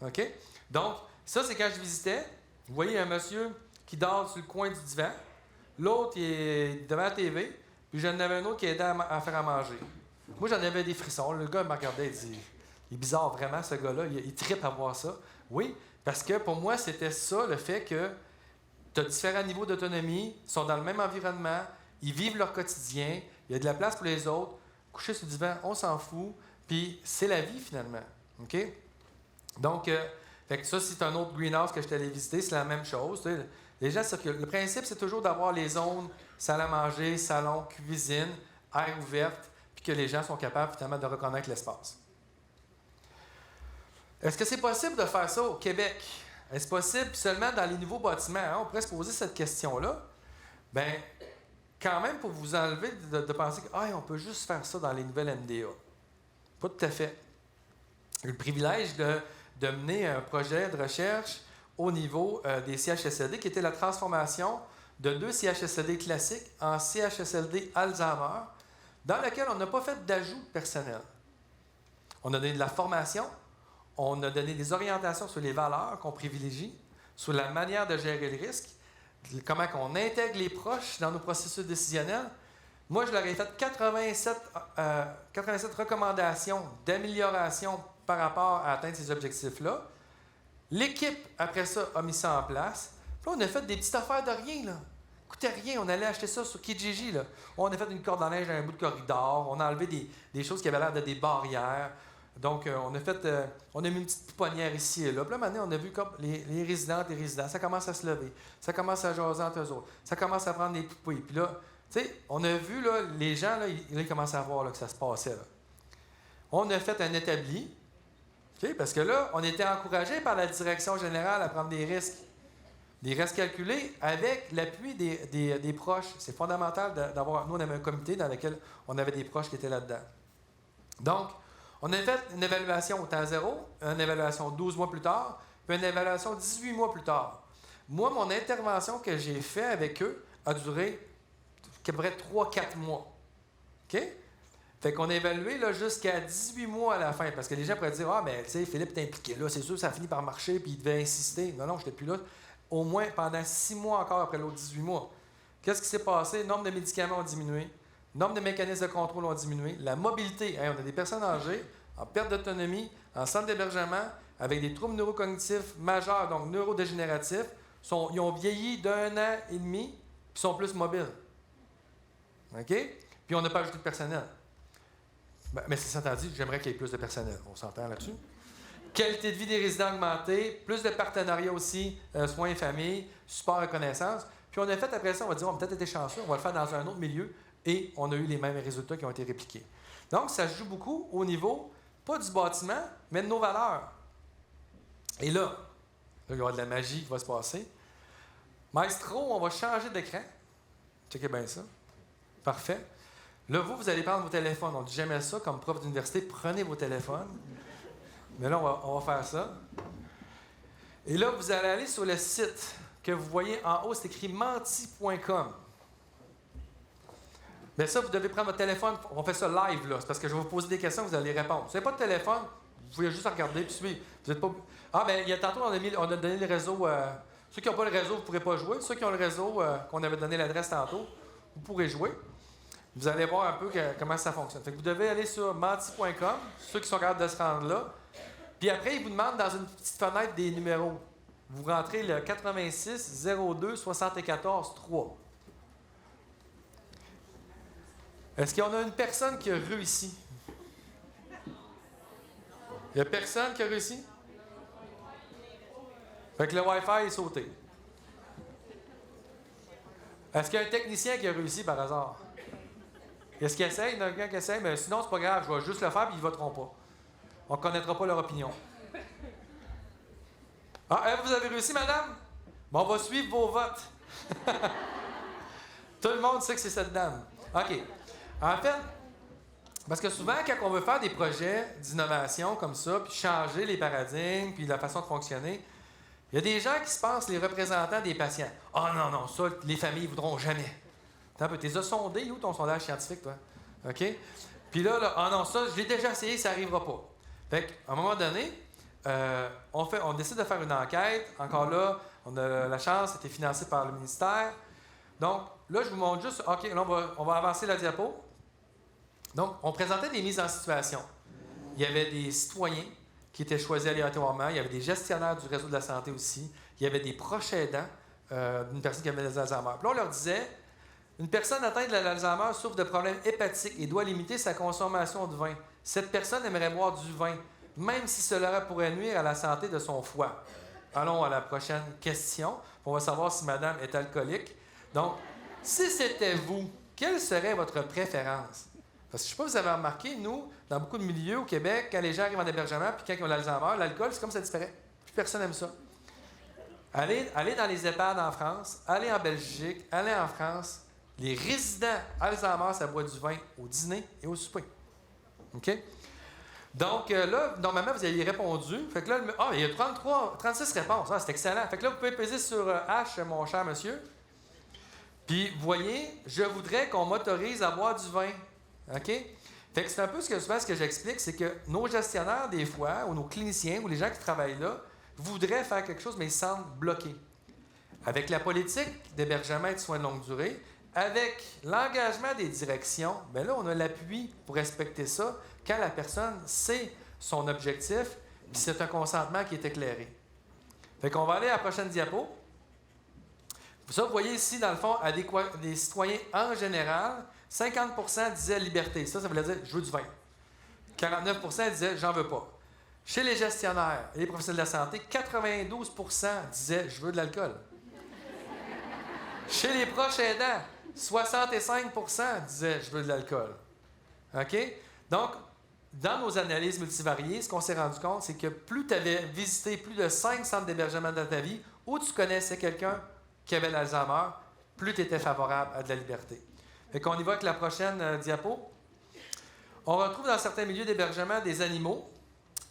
OK? Donc, ça, c'est quand je visitais. Vous voyez un monsieur qui dort sur le coin du divan. L'autre, il est devant la TV. Puis j'en avais un autre qui aidait à faire à manger. Moi, j'en avais des frissons. Le gars me regardait et dit « Il est bizarre, vraiment, ce gars-là. Il trippe à voir ça. » Oui, parce que pour moi, c'était ça, le fait que tu as différents niveaux d'autonomie, ils sont dans le même environnement, ils vivent leur quotidien, il y a de la place pour les autres. Coucher sur le divan, on s'en fout. Puis c'est la vie, finalement. OK? Donc, fait que ça, c'est un autre greenhouse que je suis allé visiter, c'est la même chose. Tu sais, les gens circulent. Le principe, c'est toujours d'avoir les zones salle à manger, salon, cuisine, air ouverte, puis que les gens sont capables, finalement, de reconnaître l'espace. Est-ce que c'est possible de faire ça au Québec? Est-ce possible seulement dans les nouveaux bâtiments? Hein? On pourrait se poser cette question-là. Bien, quand même, pour vous enlever de penser qu'on peut juste faire ça dans les nouvelles MDA. Pas tout à fait. J'ai eu le privilège de mener un projet de recherche au niveau des CHSLD, qui était la transformation de 2 CHSLD classiques en CHSLD Alzheimer, dans lequel on n'a pas fait d'ajout de personnel. On a donné de la formation, on a donné des orientations sur les valeurs qu'on privilégie, sur la manière de gérer le risque, comment on intègre les proches dans nos processus décisionnels. Moi, je leur ai fait 87 recommandations d'amélioration par rapport à atteindre ces objectifs-là. L'équipe, après ça, a mis ça en place. Puis là, on a fait des petites affaires de rien, là. Coûtait rien. On allait acheter ça sur Kijiji, là. On a fait une corde en neige à un bout de corridor. On a enlevé des choses qui avaient l'air de des barrières. Donc, on a mis une petite pouponnière ici et là. Puis là, maintenant, on a vu comme les résidentes et les résidents, ça commence à se lever. Ça commence à jaser entre eux autres. Ça commence à prendre des poupées. Puis là, tu sais, on a vu, là, les gens, là, ils commencent à voir là, que ça se passait, là. On a fait un établi. Okay, parce que là, on était encouragé par la direction générale à prendre des risques. Des risques calculés avec l'appui des proches. C'est fondamental d'avoir... Nous, on avait un comité dans lequel on avait des proches qui étaient là-dedans. Donc, on a fait une évaluation au temps zéro, une évaluation 12 mois plus tard, puis une évaluation 18 mois plus tard. Moi, mon intervention que j'ai faite avec eux a duré à peu près 3-4 mois. OK? Fait qu'on a évalué là, jusqu'à 18 mois à la fin, parce que les gens pourraient dire « Ah, mais tu sais, Philippe est impliqué là, c'est sûr, ça a fini par marcher, puis il devait insister. » Non, je n'étais plus là. Au moins pendant 6 mois encore après l'autre 18 mois. Qu'est-ce qui s'est passé? Le nombre de médicaments ont diminué, le nombre de mécanismes de contrôle ont diminué, la mobilité, on a des personnes âgées en perte d'autonomie, en centre d'hébergement, avec des troubles neurocognitifs majeurs, donc neurodégénératifs, ils ont vieilli d'1 an et demi, puis sont plus mobiles. OK? Puis on n'a pas ajouté de personnel. Mais c'est ça dit, j'aimerais qu'il y ait plus de personnel. On s'entend là-dessus? Qualité de vie des résidents augmentée, plus de partenariats aussi, soins et famille, support et connaissance. Puis on a fait après ça, on va dire, on a peut-être été chanceux, on va le faire dans un autre milieu, et on a eu les mêmes résultats qui ont été répliqués. Donc, ça se joue beaucoup au niveau, pas du bâtiment, mais de nos valeurs. Et là, il y aura de la magie qui va se passer. Maestro, on va changer d'écran. Checkez bien ça. Parfait. Là, vous allez prendre vos téléphones. On dit jamais ça comme prof d'université. Prenez vos téléphones. Mais là, on va faire ça. Et là, vous allez aller sur le site que vous voyez en haut. C'est écrit menti.com. Mais ça, vous devez prendre votre téléphone. On fait ça live, là. C'est parce que je vais vous poser des questions, vous allez répondre. Si vous n'avez pas de téléphone, vous pouvez juste regarder puis suivre. Vous êtes pas... Ah, bien, tantôt, on a donné le réseau Ceux qui n'ont pas le réseau, vous ne pourrez pas jouer. Ceux qui ont le réseau, qu'on avait donné l'adresse tantôt, vous pourrez jouer. Vous allez voir un peu comment ça fonctionne. Fait que vous devez aller sur menti.com, ceux qui sont capables de se rendre là. Puis après, ils vous demandent dans une petite fenêtre des numéros. Vous rentrez le 86 02 74 3. Est-ce qu'on a une personne qui a réussi? Il n'y a personne qui a réussi? Fait que le Wi-Fi est sauté. Est-ce qu'il y a un technicien qui a réussi par hasard? Est-ce qu'il essaye? Il y en a quelqu'un qui essaye, mais sinon, c'est pas grave, je vais juste le faire et ils ne voteront pas. On ne connaîtra pas leur opinion. Ah, vous avez réussi, madame? Bon, on va suivre vos votes. Tout le monde sait que c'est cette dame. OK. En fait, parce que souvent, quand on veut faire des projets d'innovation comme ça, puis changer les paradigmes, puis la façon de fonctionner, il y a des gens qui se pensent les représentants des patients. « Ah non, non, ça, les familles ne voudront jamais. » T'as un peu, t'es sondé, où ton sondage scientifique, toi? OK? Puis là, ah non, ça, je l'ai déjà essayé, ça n'arrivera pas. Fait qu'à un moment donné, on décide de faire une enquête. Encore là, on a la chance, c'était financé par le ministère. Donc, là, je vous montre juste, OK, là, on va avancer la diapo. Donc, on présentait des mises en situation. Il y avait des citoyens qui étaient choisis aléatoirement. Il y avait des gestionnaires du réseau de la santé aussi. Il y avait des proches aidants d'une personne qui avait l'Alzheimer. Puis là, on leur disait, une personne atteinte de l'Alzheimer souffre de problèmes hépatiques et doit limiter sa consommation de vin. Cette personne aimerait boire du vin, même si cela pourrait nuire à la santé de son foie. Allons à la prochaine question. On va savoir si madame est alcoolique. Donc, si c'était vous, quelle serait votre préférence? Parce que je ne sais pas si vous avez remarqué, nous, dans beaucoup de milieux au Québec, quand les gens arrivent en hébergement puis quand ils ont l'Alzheimer, l'alcool, c'est comme ça disparaît. Plus personne n'aime ça. Allez dans les EHPAD en France, allez en Belgique, allez en France. Les résidents Alzheimer, ça boit du vin au dîner et au souper. OK? Donc là, normalement, vous aviez répondu. Fait que là, il y a 36 réponses. Ah, c'est excellent. Fait que là, vous pouvez peser sur H, mon cher monsieur. Puis, vous voyez, je voudrais qu'on m'autorise à boire du vin. OK? Fait que c'est un peu souvent ce que j'explique, c'est que nos gestionnaires, des fois, ou nos cliniciens, ou les gens qui travaillent là, voudraient faire quelque chose, mais ils se sentent bloqués. Avec la politique d'hébergement et de soins de longue durée, avec l'engagement des directions, bien là, on a l'appui pour respecter ça quand la personne sait son objectif, puis c'est un consentement qui est éclairé. Fait qu'on va aller à la prochaine diapo. Ça, vous voyez ici, dans le fond, à des citoyens en général, 50% disaient liberté. Ça voulait dire je veux du vin. 49% disaient j'en veux pas. Chez les gestionnaires et les professionnels de la santé, 92% disaient je veux de l'alcool. Chez les proches aidants, 65% disaient je veux de l'alcool. OK? Donc, dans nos analyses multivariées, ce qu'on s'est rendu compte, c'est que plus tu avais visité plus de 5 centres d'hébergement dans ta vie, ou tu connaissais quelqu'un qui avait l'Alzheimer, plus tu étais favorable à de la liberté. Fait qu'on y va avec la prochaine diapo. On retrouve dans certains milieux d'hébergement des animaux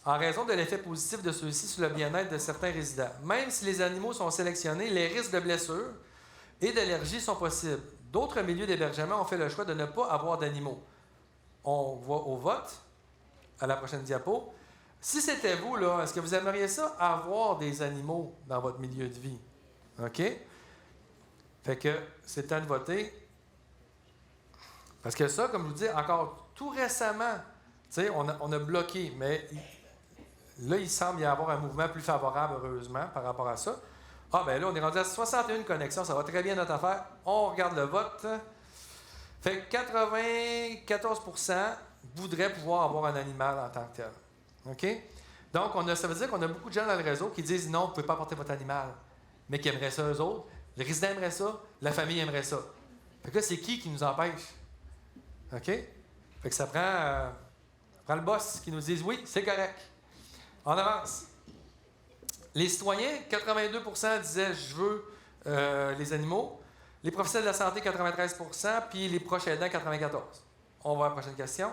en raison de l'effet positif de ceux-ci sur le bien-être de certains résidents. Même si les animaux sont sélectionnés, les risques de blessures et d'allergies sont possibles. D'autres milieux d'hébergement ont fait le choix de ne pas avoir d'animaux. On va au vote, à la prochaine diapo. Si c'était vous, là, est-ce que vous aimeriez ça, avoir des animaux dans votre milieu de vie? OK? Fait que c'est temps de voter. Parce que ça, comme je vous dis, encore tout récemment, on a bloqué, mais là, il semble y avoir un mouvement plus favorable, heureusement, par rapport à ça. Ah, bien là, on est rendu à 61 connexions, ça va très bien notre affaire. On regarde le vote. Fait que 94% voudraient pouvoir avoir un animal en tant que tel. OK? Donc, ça veut dire qu'on a beaucoup de gens dans le réseau qui disent non, vous ne pouvez pas apporter votre animal, mais qui aimeraient ça eux autres. Les résidents aimeraient ça, la famille aimerait ça. Fait que là, c'est qui nous empêche? OK? Fait que ça prend le boss qui nous dise oui, c'est correct. On avance. Les citoyens, 82% disaient je veux les animaux. Les professionnels de la santé, 93%, puis les proches aidants, 94%. On va à la prochaine question.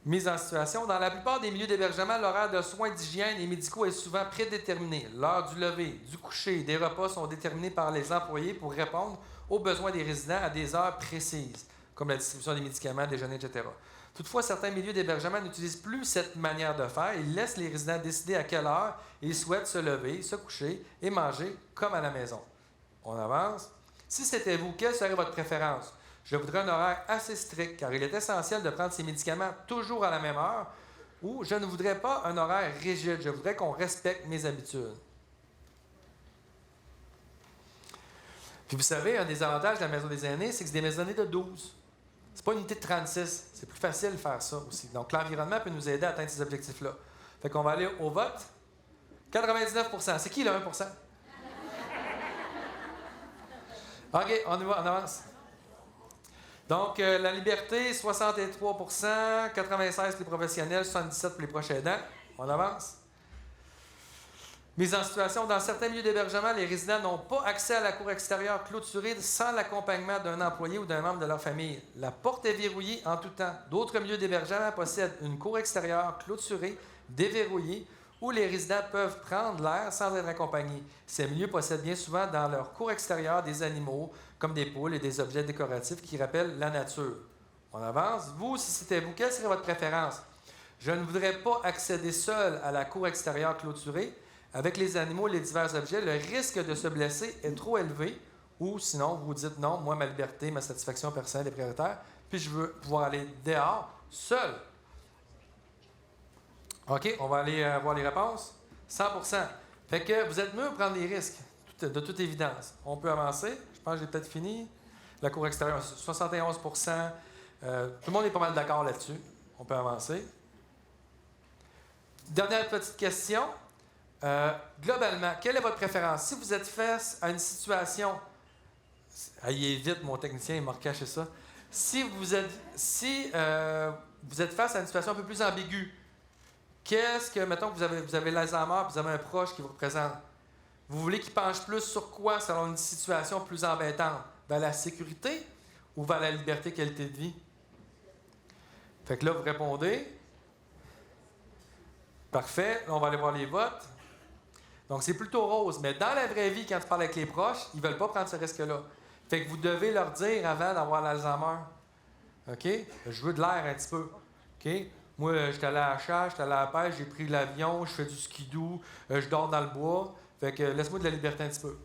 Mise en situation. Dans la plupart des milieux d'hébergement, l'horaire de soins d'hygiène et médicaux est souvent prédéterminé. L'heure du lever, du coucher, des repas sont déterminés par les employés pour répondre aux besoins des résidents à des heures précises, comme la distribution des médicaments, déjeuner, etc. Toutefois, certains milieux d'hébergement n'utilisent plus cette manière de faire. Ils laissent les résidents décider à quelle heure ils souhaitent se lever, se coucher et manger comme à la maison. On avance. Si c'était vous, quelle serait votre préférence? Je voudrais un horaire assez strict, car il est essentiel de prendre ces médicaments toujours à la même heure, ou je ne voudrais pas un horaire rigide, je voudrais qu'on respecte mes habitudes. Puis vous savez, un des avantages de la maison des aînés, c'est que c'est des maisons de 12. C'est pas une unité de 36. C'est plus facile de faire ça aussi. Donc, l'environnement peut nous aider à atteindre ces objectifs-là. Fait qu'on va aller au vote. 99%. C'est qui le 1%? OK, on y va, on avance. Donc, la liberté, 63%, 96% pour les professionnels, 77% pour les proches aidants. On avance. Mise en situation, dans certains milieux d'hébergement, les résidents n'ont pas accès à la cour extérieure clôturée sans l'accompagnement d'un employé ou d'un membre de leur famille. La porte est verrouillée en tout temps. D'autres milieux d'hébergement possèdent une cour extérieure clôturée, déverrouillée, où les résidents peuvent prendre l'air sans être accompagnés. Ces milieux possèdent bien souvent dans leur cour extérieure des animaux, comme des poules et des objets décoratifs qui rappellent la nature. On avance. Vous, si c'était vous, quelle serait votre préférence? Je ne voudrais pas accéder seul à la cour extérieure clôturée. Avec les animaux et les divers objets, le risque de se blesser est trop élevé. Ou sinon, vous dites non, moi, ma liberté, ma satisfaction personnelle est prioritaire, puis je veux pouvoir aller dehors, seul. OK, on va aller voir les réponses. 100%. Fait que vous êtes mieux à prendre des risques, de toute évidence. On peut avancer. Je pense que j'ai peut-être fini. La cour extérieure, 71%. Tout le monde est pas mal d'accord là-dessus. On peut avancer. Dernière petite question. Globalement, quelle est votre préférence? Si vous êtes face à une situation... Allez vite, mon technicien, il m'a recaché ça. Si vous êtes face à une situation un peu plus ambiguë, qu'est-ce que, mettons que vous avez l'Alzheimer et vous avez un proche qui vous représente, vous voulez qu'il penche plus sur quoi selon une situation plus embêtante? Vers la sécurité ou vers la liberté, qualité de vie? Fait que là, vous répondez. Parfait. Là, on va aller voir les votes. Donc, c'est plutôt rose. Mais dans la vraie vie, quand tu parles avec les proches, ils ne veulent pas prendre ce risque-là. Fait que vous devez leur dire avant d'avoir l'Alzheimer. OK? Je veux de l'air un petit peu. OK? Moi, j'étais allé à la chasse, j'étais allé à la pêche, j'ai pris l'avion, je fais du skidoo, je dors dans le bois. Fait que laisse-moi de la liberté un petit peu.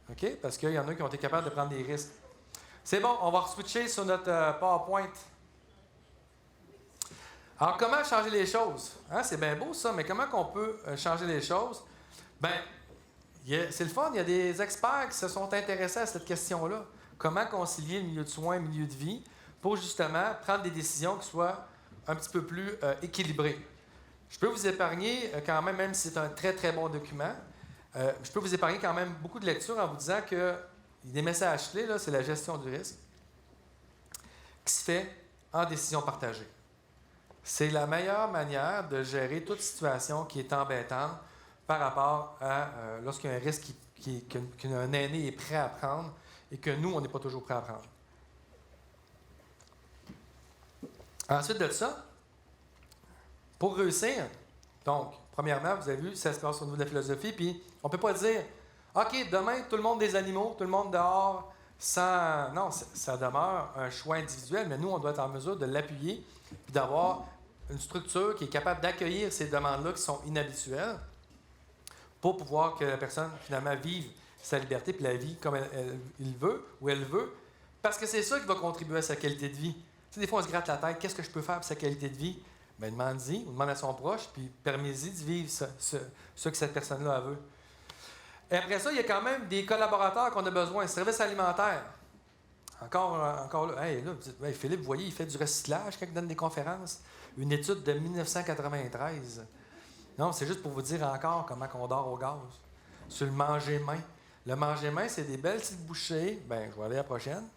OK? Parce qu'il y en a qui ont été capables de prendre des risques. C'est bon, on va switcher sur notre PowerPoint. Alors, comment changer les choses? Hein? C'est bien beau ça, mais comment on peut changer les choses? Bien, c'est le fun, il y a des experts qui se sont intéressés à cette question-là. Comment concilier le milieu de soins et le milieu de vie pour justement prendre des décisions qui soient un petit peu plus équilibrées. Je peux vous épargner quand même si c'est un très, très bon document, je peux vous épargner quand même beaucoup de lectures en vous disant que des messages clés, là, c'est la gestion du risque qui se fait en décision partagée. C'est la meilleure manière de gérer toute situation qui est embêtante par rapport à lorsqu'il y a un risque qu'un aîné est prêt à prendre et que nous, on n'est pas toujours prêt à prendre. Ensuite de ça, pour réussir, donc, premièrement, vous avez vu, ça se passe au niveau de la philosophie, puis on ne peut pas dire « OK, demain, tout le monde des animaux, tout le monde dehors, sans... » Non, ça demeure un choix individuel, mais nous, on doit être en mesure de l'appuyer puis d'avoir une structure qui est capable d'accueillir ces demandes-là qui sont inhabituelles pour pouvoir que la personne, finalement, vive sa liberté puis la vie comme il veut ou elle veut, parce que c'est ça qui va contribuer à sa qualité de vie. Tu sais, des fois, on se gratte la tête, qu'est-ce que je peux faire pour sa qualité de vie? Bien, demande-y, ou demande à son proche, puis permets-y de vivre ce que cette personne-là veut. Et après ça, il y a quand même des collaborateurs qu'on a besoin. Service alimentaire. Encore là, hey, là, vous dites, hey, Philippe, vous voyez, il fait du recyclage quand il donne des conférences. Une étude de 1993. Non, c'est juste pour vous dire encore comment on dort au gaz. Sur le manger-main. Le manger-main, c'est des belles petites bouchées. Bien, je vais aller à la prochaine.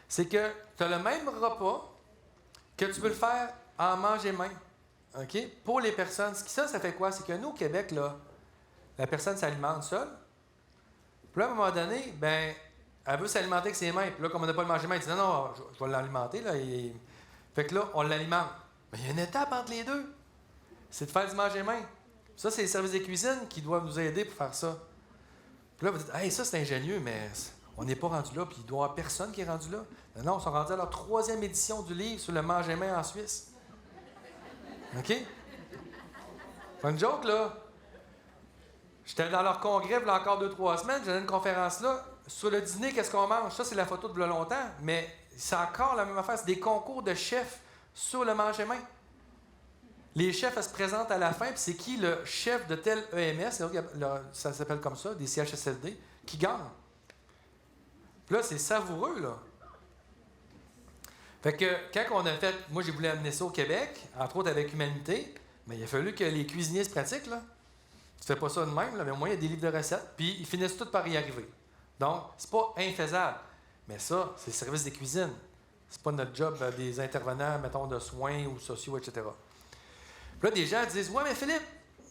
C'est que tu as le même repas que tu peux le faire en manger-main. OK? Pour les personnes. Ça fait quoi? C'est que nous, au Québec, là, la personne s'alimente seule. Puis là, à un moment donné, ben, elle veut s'alimenter avec ses mains. Puis là, comme on n'a pas le manger-main, elle dit non, je vais l'alimenter. Là, Fait que là, on l'alimente. Mais il y a une étape entre les deux. C'est de faire du manger-main. Ça, c'est les services de cuisine qui doivent nous aider pour faire ça. Puis là, vous dites, hey, ça, c'est ingénieux, mais on n'est pas rendu là, puis il doit y avoir personne qui est rendu là. Non, ils sont rendus à leur 3e édition du livre sur le manger-main en Suisse. OK? Pas une joke, là. J'étais dans leur congrès, il y a encore 2-3 semaines, j'avais une conférence là. Sur le dîner, qu'est-ce qu'on mange? Ça, c'est la photo de là longtemps, mais c'est encore la même affaire. C'est des concours de chefs sur le manger-main. Les chefs, elles se présentent à la fin, puis c'est qui le chef de tel EMS, ça s'appelle comme ça, des CHSLD, qui gagne. Puis là, c'est savoureux, là. Fait que quand on a fait, moi j'ai voulu amener ça au Québec, entre autres avec Humanité, mais il a fallu que les cuisiniers se pratiquent, là. Tu fais pas ça de même, là, mais au moins il y a des livres de recettes, puis ils finissent tous par y arriver. Donc, c'est pas infaisable. Mais ça, c'est le service des cuisines. C'est pas notre job des intervenants, mettons, de soins ou sociaux, etc. Puis là, des gens disent, ouais, mais Philippe,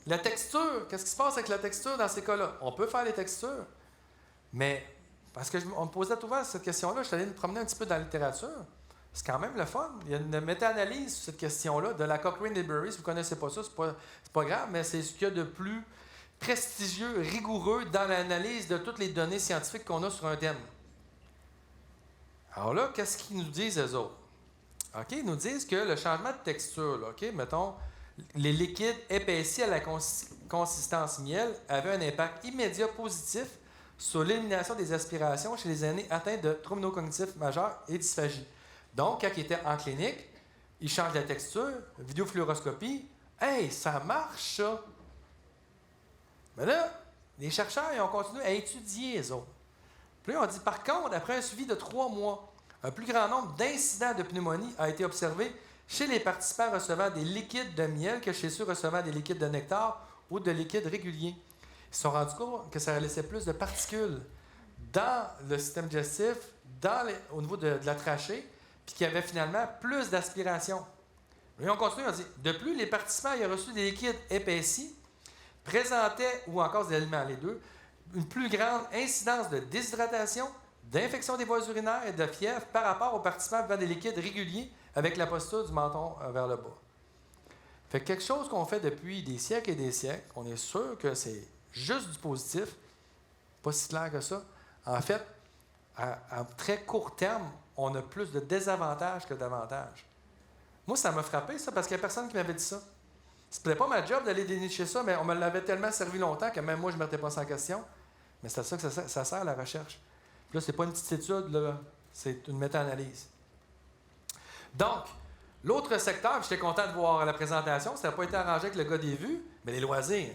la texture, qu'est-ce qui se passe avec la texture dans ces cas-là? On peut faire les textures, mais parce qu'on me posait souvent cette question-là, je suis allé me promener un petit peu dans la littérature. C'est quand même le fun. Il y a une méta-analyse sur cette question-là de la Cochrane Library. Si vous ne connaissez pas ça, c'est pas grave, mais c'est ce qu'il y a de plus prestigieux, rigoureux dans l'analyse de toutes les données scientifiques qu'on a sur un thème. Alors là, qu'est-ce qu'ils nous disent, eux autres? OK, ils nous disent que le changement de texture, là, OK, mettons, les liquides épaissis à la consistance miel avaient un impact immédiat positif sur l'élimination des aspirations chez les aînés atteints de troubles neurocognitifs majeurs et dysphagie. Donc, quand ils étaient en clinique, ils changent la texture, vidéofluoroscopie. Hey, ça marche, ça! Mais là, les chercheurs ils ont continué à étudier les autres. Puis là, on dit, par contre, après un suivi de 3 mois, un plus grand nombre d'incidents de pneumonie a été observé chez les participants recevant des liquides de miel que chez ceux recevant des liquides de nectar ou de liquides réguliers. Ils se sont rendus compte que ça laissait plus de particules dans le système digestif, au niveau de la trachée, puis qu'il y avait finalement plus d'aspiration. Et on continue, on dit, de plus, les participants ayant reçu des liquides épaissis présentaient, ou encore des aliments, les deux, une plus grande incidence de déshydratation, d'infection des voies urinaires et de fièvre par rapport aux participants buvant des liquides réguliers avec la posture du menton vers le bas. Fait que quelque chose qu'on fait depuis des siècles et des siècles, on est sûr que c'est juste du positif, pas si clair que ça. En fait, à très court terme, on a plus de désavantages que d'avantages. Moi, ça m'a frappé, ça, parce qu'il n'y a personne qui m'avait dit ça. C'était pas ma job d'aller dénicher ça, mais on me l'avait tellement servi longtemps que même moi, je ne mettais pas ça en question. Mais c'est à ça que ça sert, la recherche. Puis là, c'est pas une petite étude, là, c'est une méta-analyse. Donc, l'autre secteur, j'étais content de voir la présentation, ça n'a pas été arrangé avec le gars des vues, mais les loisirs.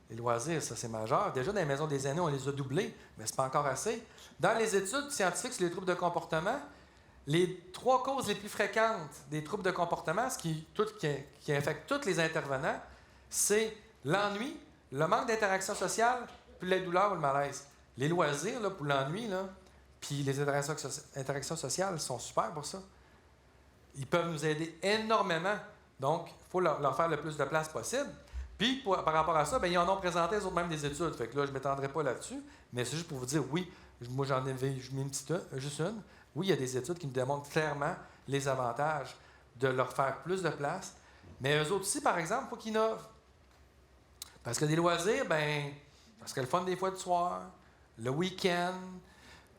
Les loisirs, ça, c'est majeur. Déjà, dans les maisons des aînés, on les a doublés, mais c'est pas encore assez. Dans les études scientifiques sur les troubles de comportement, les 3 causes les plus fréquentes des troubles de comportement, ce qui affecte tous les intervenants, c'est l'ennui, le manque d'interaction sociale, puis la douleur ou le malaise. Les loisirs, là, pour l'ennui, là, puis les interactions sociales sont super pour ça. Ils peuvent nous aider énormément. Donc, il faut leur faire le plus de place possible. Puis, par rapport à ça, bien, ils en ont présenté eux autres même des études. Fait que là, je ne m'étendrai pas là-dessus, mais c'est juste pour vous dire, oui, moi j'en ai mis juste une. Oui, il y a des études qui nous démontrent clairement les avantages de leur faire plus de place. Mais eux autres aussi, par exemple, il faut qu'ils innovent. Parce que des loisirs, bien, ça serait le fun des fois du soir, le week-end.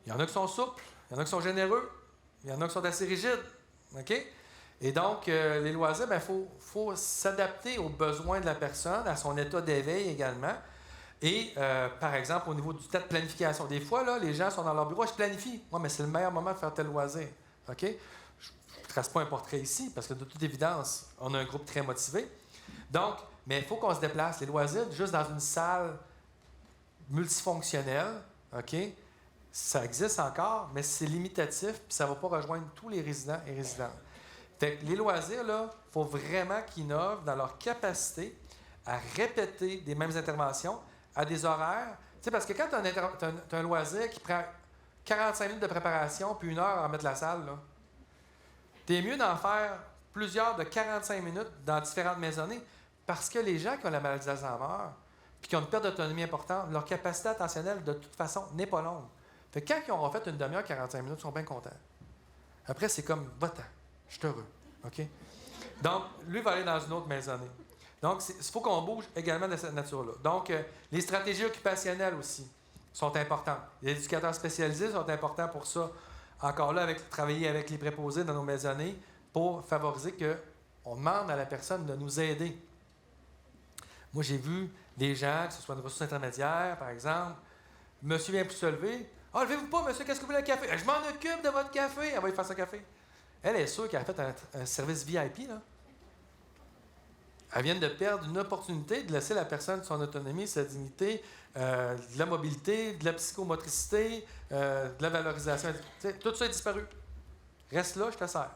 Il y en a qui sont souples, il y en a qui sont généreux, il y en a qui sont assez rigides. OK? Et donc, les loisirs, il faut s'adapter aux besoins de la personne, à son état d'éveil également. Et, par exemple, au niveau du temps de planification, des fois, là, les gens sont dans leur bureau, je planifie. Moi, mais c'est le meilleur moment de faire tel loisir. OK? Je ne trace pas un portrait ici, parce que de toute évidence, on a un groupe très motivé. Donc, mais il faut qu'on se déplace. Les loisirs, juste dans une salle multifonctionnelle, OK? Ça existe encore, mais c'est limitatif, puis ça ne va pas rejoindre tous les résidents et résidentes. Fait que les loisirs, là, il faut vraiment qu'ils innovent dans leur capacité à répéter des mêmes interventions à des horaires. Tu sais, parce que quand tu as un loisir qui prend 45 minutes de préparation puis 1 heure à mettre la salle, tu es mieux d'en faire plusieurs de 45 minutes dans différentes maisonnées parce que les gens qui ont la maladie d'Alzheimer puis qui ont une perte d'autonomie importante, leur capacité attentionnelle, de toute façon, n'est pas longue. Fait que quand ils auront fait une demi-heure, 45 minutes, ils sont bien contents. Après, c'est comme, va-t'en, je suis heureux. OK? Donc, lui va aller dans une autre maisonnée. Donc, il faut qu'on bouge également de cette nature-là. Donc, les stratégies occupationnelles aussi sont importantes. Les éducateurs spécialisés sont importants pour ça. Encore là, travailler avec les préposés dans nos maisonnées pour favoriser on demande à la personne de nous aider. Moi, j'ai vu des gens, que ce soit une ressource intermédiaire, par exemple, monsieur vient pour se lever. « Ah, levez-vous pas, monsieur, qu'est-ce que vous voulez, le café? »« Je m'en occupe de votre café. » Elle va lui faire son café. Elle est sûre qu'elle a fait un service VIP, là. Elle vient de perdre une opportunité de laisser la personne son autonomie, sa dignité, de la mobilité, de la psychomotricité, de la valorisation. Tout ça est disparu. Reste là, je te sers.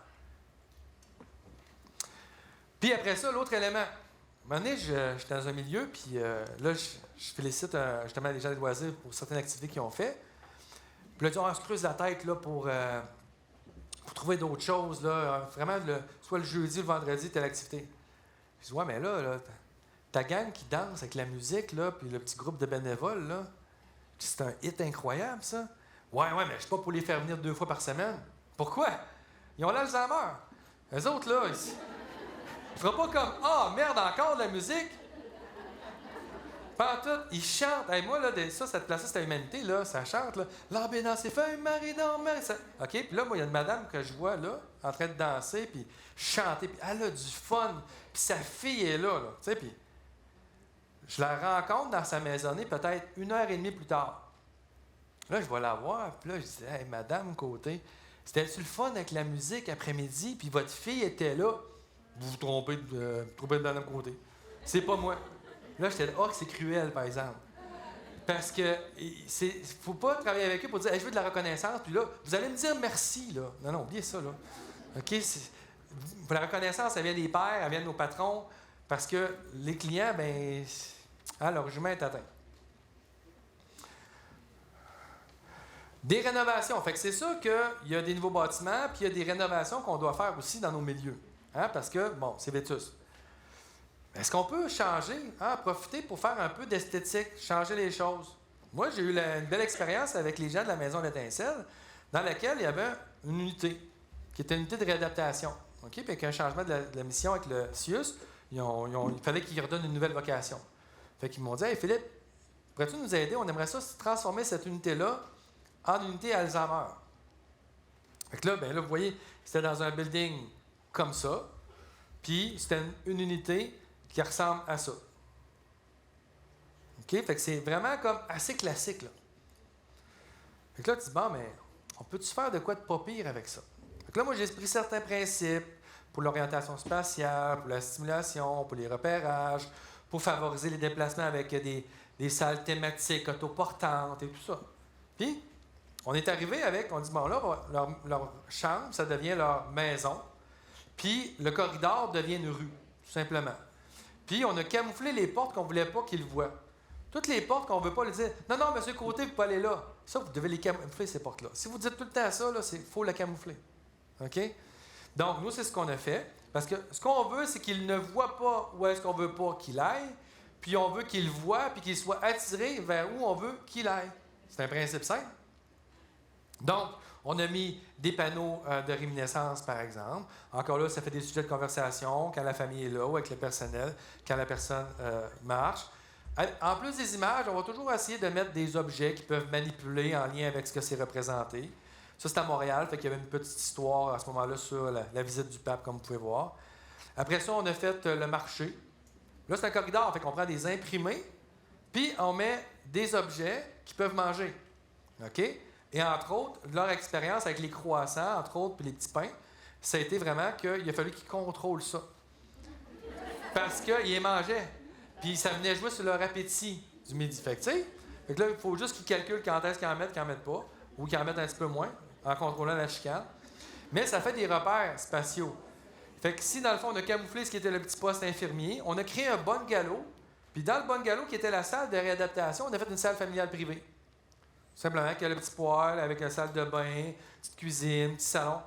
Puis après ça, l'autre élément. À un moment donné, j'étais dans un milieu, puis là, je félicite justement les gens de loisirs pour certaines activités qu'ils ont fait. Puis là, on se creuse la tête là, pour trouver d'autres choses. Là, vraiment, soit le jeudi ou le vendredi, telle activité. Je dis, ouais, mais là, ta gang qui danse avec la musique, là, puis le petit groupe de bénévoles, là, c'est un hit incroyable, ça. Ouais, mais je ne suis pas pour les faire venir 2 fois par semaine. Pourquoi? Ils ont l'Alzheimer. Eux autres, là, ils ne feront pas comme, ah, merde, encore de la musique. Pantoute, ils chantent. Hey, moi, là, cette place-là, c'est la humanité, là, ça chante, là. L'arbé dans ses feuilles, Marie dans Marie. OK, puis là, moi, il y a une madame que je vois, là, en train de danser, puis chanter, puis elle a du fun, puis sa fille est là, tu sais, puis je la rencontre dans sa maisonnée peut-être 1h30 plus tard. Là, je vais la voir, puis là, je dis, hey, madame, côté, c'était-tu le fun avec la musique après-midi, puis votre fille était là? Vous vous trompez de madame côté. C'est pas moi. Là, j'étais là, c'est cruel, par exemple. Parce que faut pas travailler avec eux pour dire, hey, je veux de la reconnaissance, puis là, vous allez me dire merci, là. Non, oubliez ça, là. OK? La reconnaissance, elle vient des pairs, elle vient de nos patrons, parce que les clients, bien, leur jugement est atteint. Des rénovations. Fait que c'est sûr qu'il y a des nouveaux bâtiments, puis il y a des rénovations qu'on doit faire aussi dans nos milieux. Hein? Parce que, bon, c'est vétus. Est-ce qu'on peut changer, profiter pour faire un peu d'esthétique, changer les choses? Moi, j'ai eu une belle expérience avec les gens de la Maison de l'Étincelle, dans laquelle il y avait une unité, qui était une unité de réadaptation. OK? Puis avec un changement de la mission avec le CIUS, il fallait qu'ils redonnent une nouvelle vocation. Fait qu'ils m'ont dit, hey Philippe, pourrais-tu nous aider? On aimerait ça transformer cette unité-là en unité Alzheimer. Fait que là, vous voyez, c'était dans un building comme ça, puis c'était une unité qui ressemble à ça. OK? Fait que c'est vraiment comme assez classique, là. Fait que là, tu dis, bon, mais on peut-tu faire de quoi de pas pire avec ça? Fait que là, moi, j'ai pris certains principes pour l'orientation spatiale, pour la stimulation, pour les repérages, pour favoriser les déplacements avec des salles thématiques autoportantes et tout ça. Puis, on est arrivé avec, on dit, bon, là, leur chambre, ça devient leur maison, puis le corridor devient une rue, tout simplement. Puis, on a camouflé les portes qu'on ne voulait pas qu'ils voient. Toutes les portes qu'on ne veut pas leur dire, non, monsieur Côté, vous ne pouvez pas aller là. Ça, vous devez les camoufler, ces portes-là. Si vous dites tout le temps ça, il faut la camoufler. OK? Donc, nous, c'est ce qu'on a fait. Parce que ce qu'on veut, c'est qu'il ne voit pas où est-ce qu'on ne veut pas qu'il aille, puis on veut qu'il voit, puis qu'il soit attiré vers où on veut qu'il aille. C'est un principe simple. Donc, on a mis des panneaux de réminiscence, par exemple. Encore là, ça fait des sujets de conversation quand la famille est là ou avec le personnel, quand la personne marche. En plus des images, on va toujours essayer de mettre des objets qui peuvent manipuler en lien avec ce que c'est représenté. Ça, c'est à Montréal, fait qu'il y avait une petite histoire à ce moment-là sur la visite du pape, comme vous pouvez voir. Après ça, on a fait le marché. Là, c'est un corridor, fait qu'on prend des imprimés, puis on met des objets qui peuvent manger. OK? Et entre autres, leur expérience avec les croissants, entre autres, puis les petits pains, ça a été vraiment qu'il a fallu qu'ils contrôlent ça. Parce qu'ils les mangeaient. Puis ça venait jouer sur leur appétit du midi. Fait que là, il faut juste qu'ils calculent quand est-ce qu'ils en mettent pas, ou qu'ils en mettent un petit peu moins, en contrôlant la chicane. Mais ça fait des repères spatiaux. Fait que si, dans le fond, on a camouflé ce qui était le petit poste infirmier, on a créé un bungalow, puis dans le bungalow, qui était la salle de réadaptation, on a fait une salle familiale privée. Simplement, avec le petit poêle, avec la salle de bain, petite cuisine, petit salon.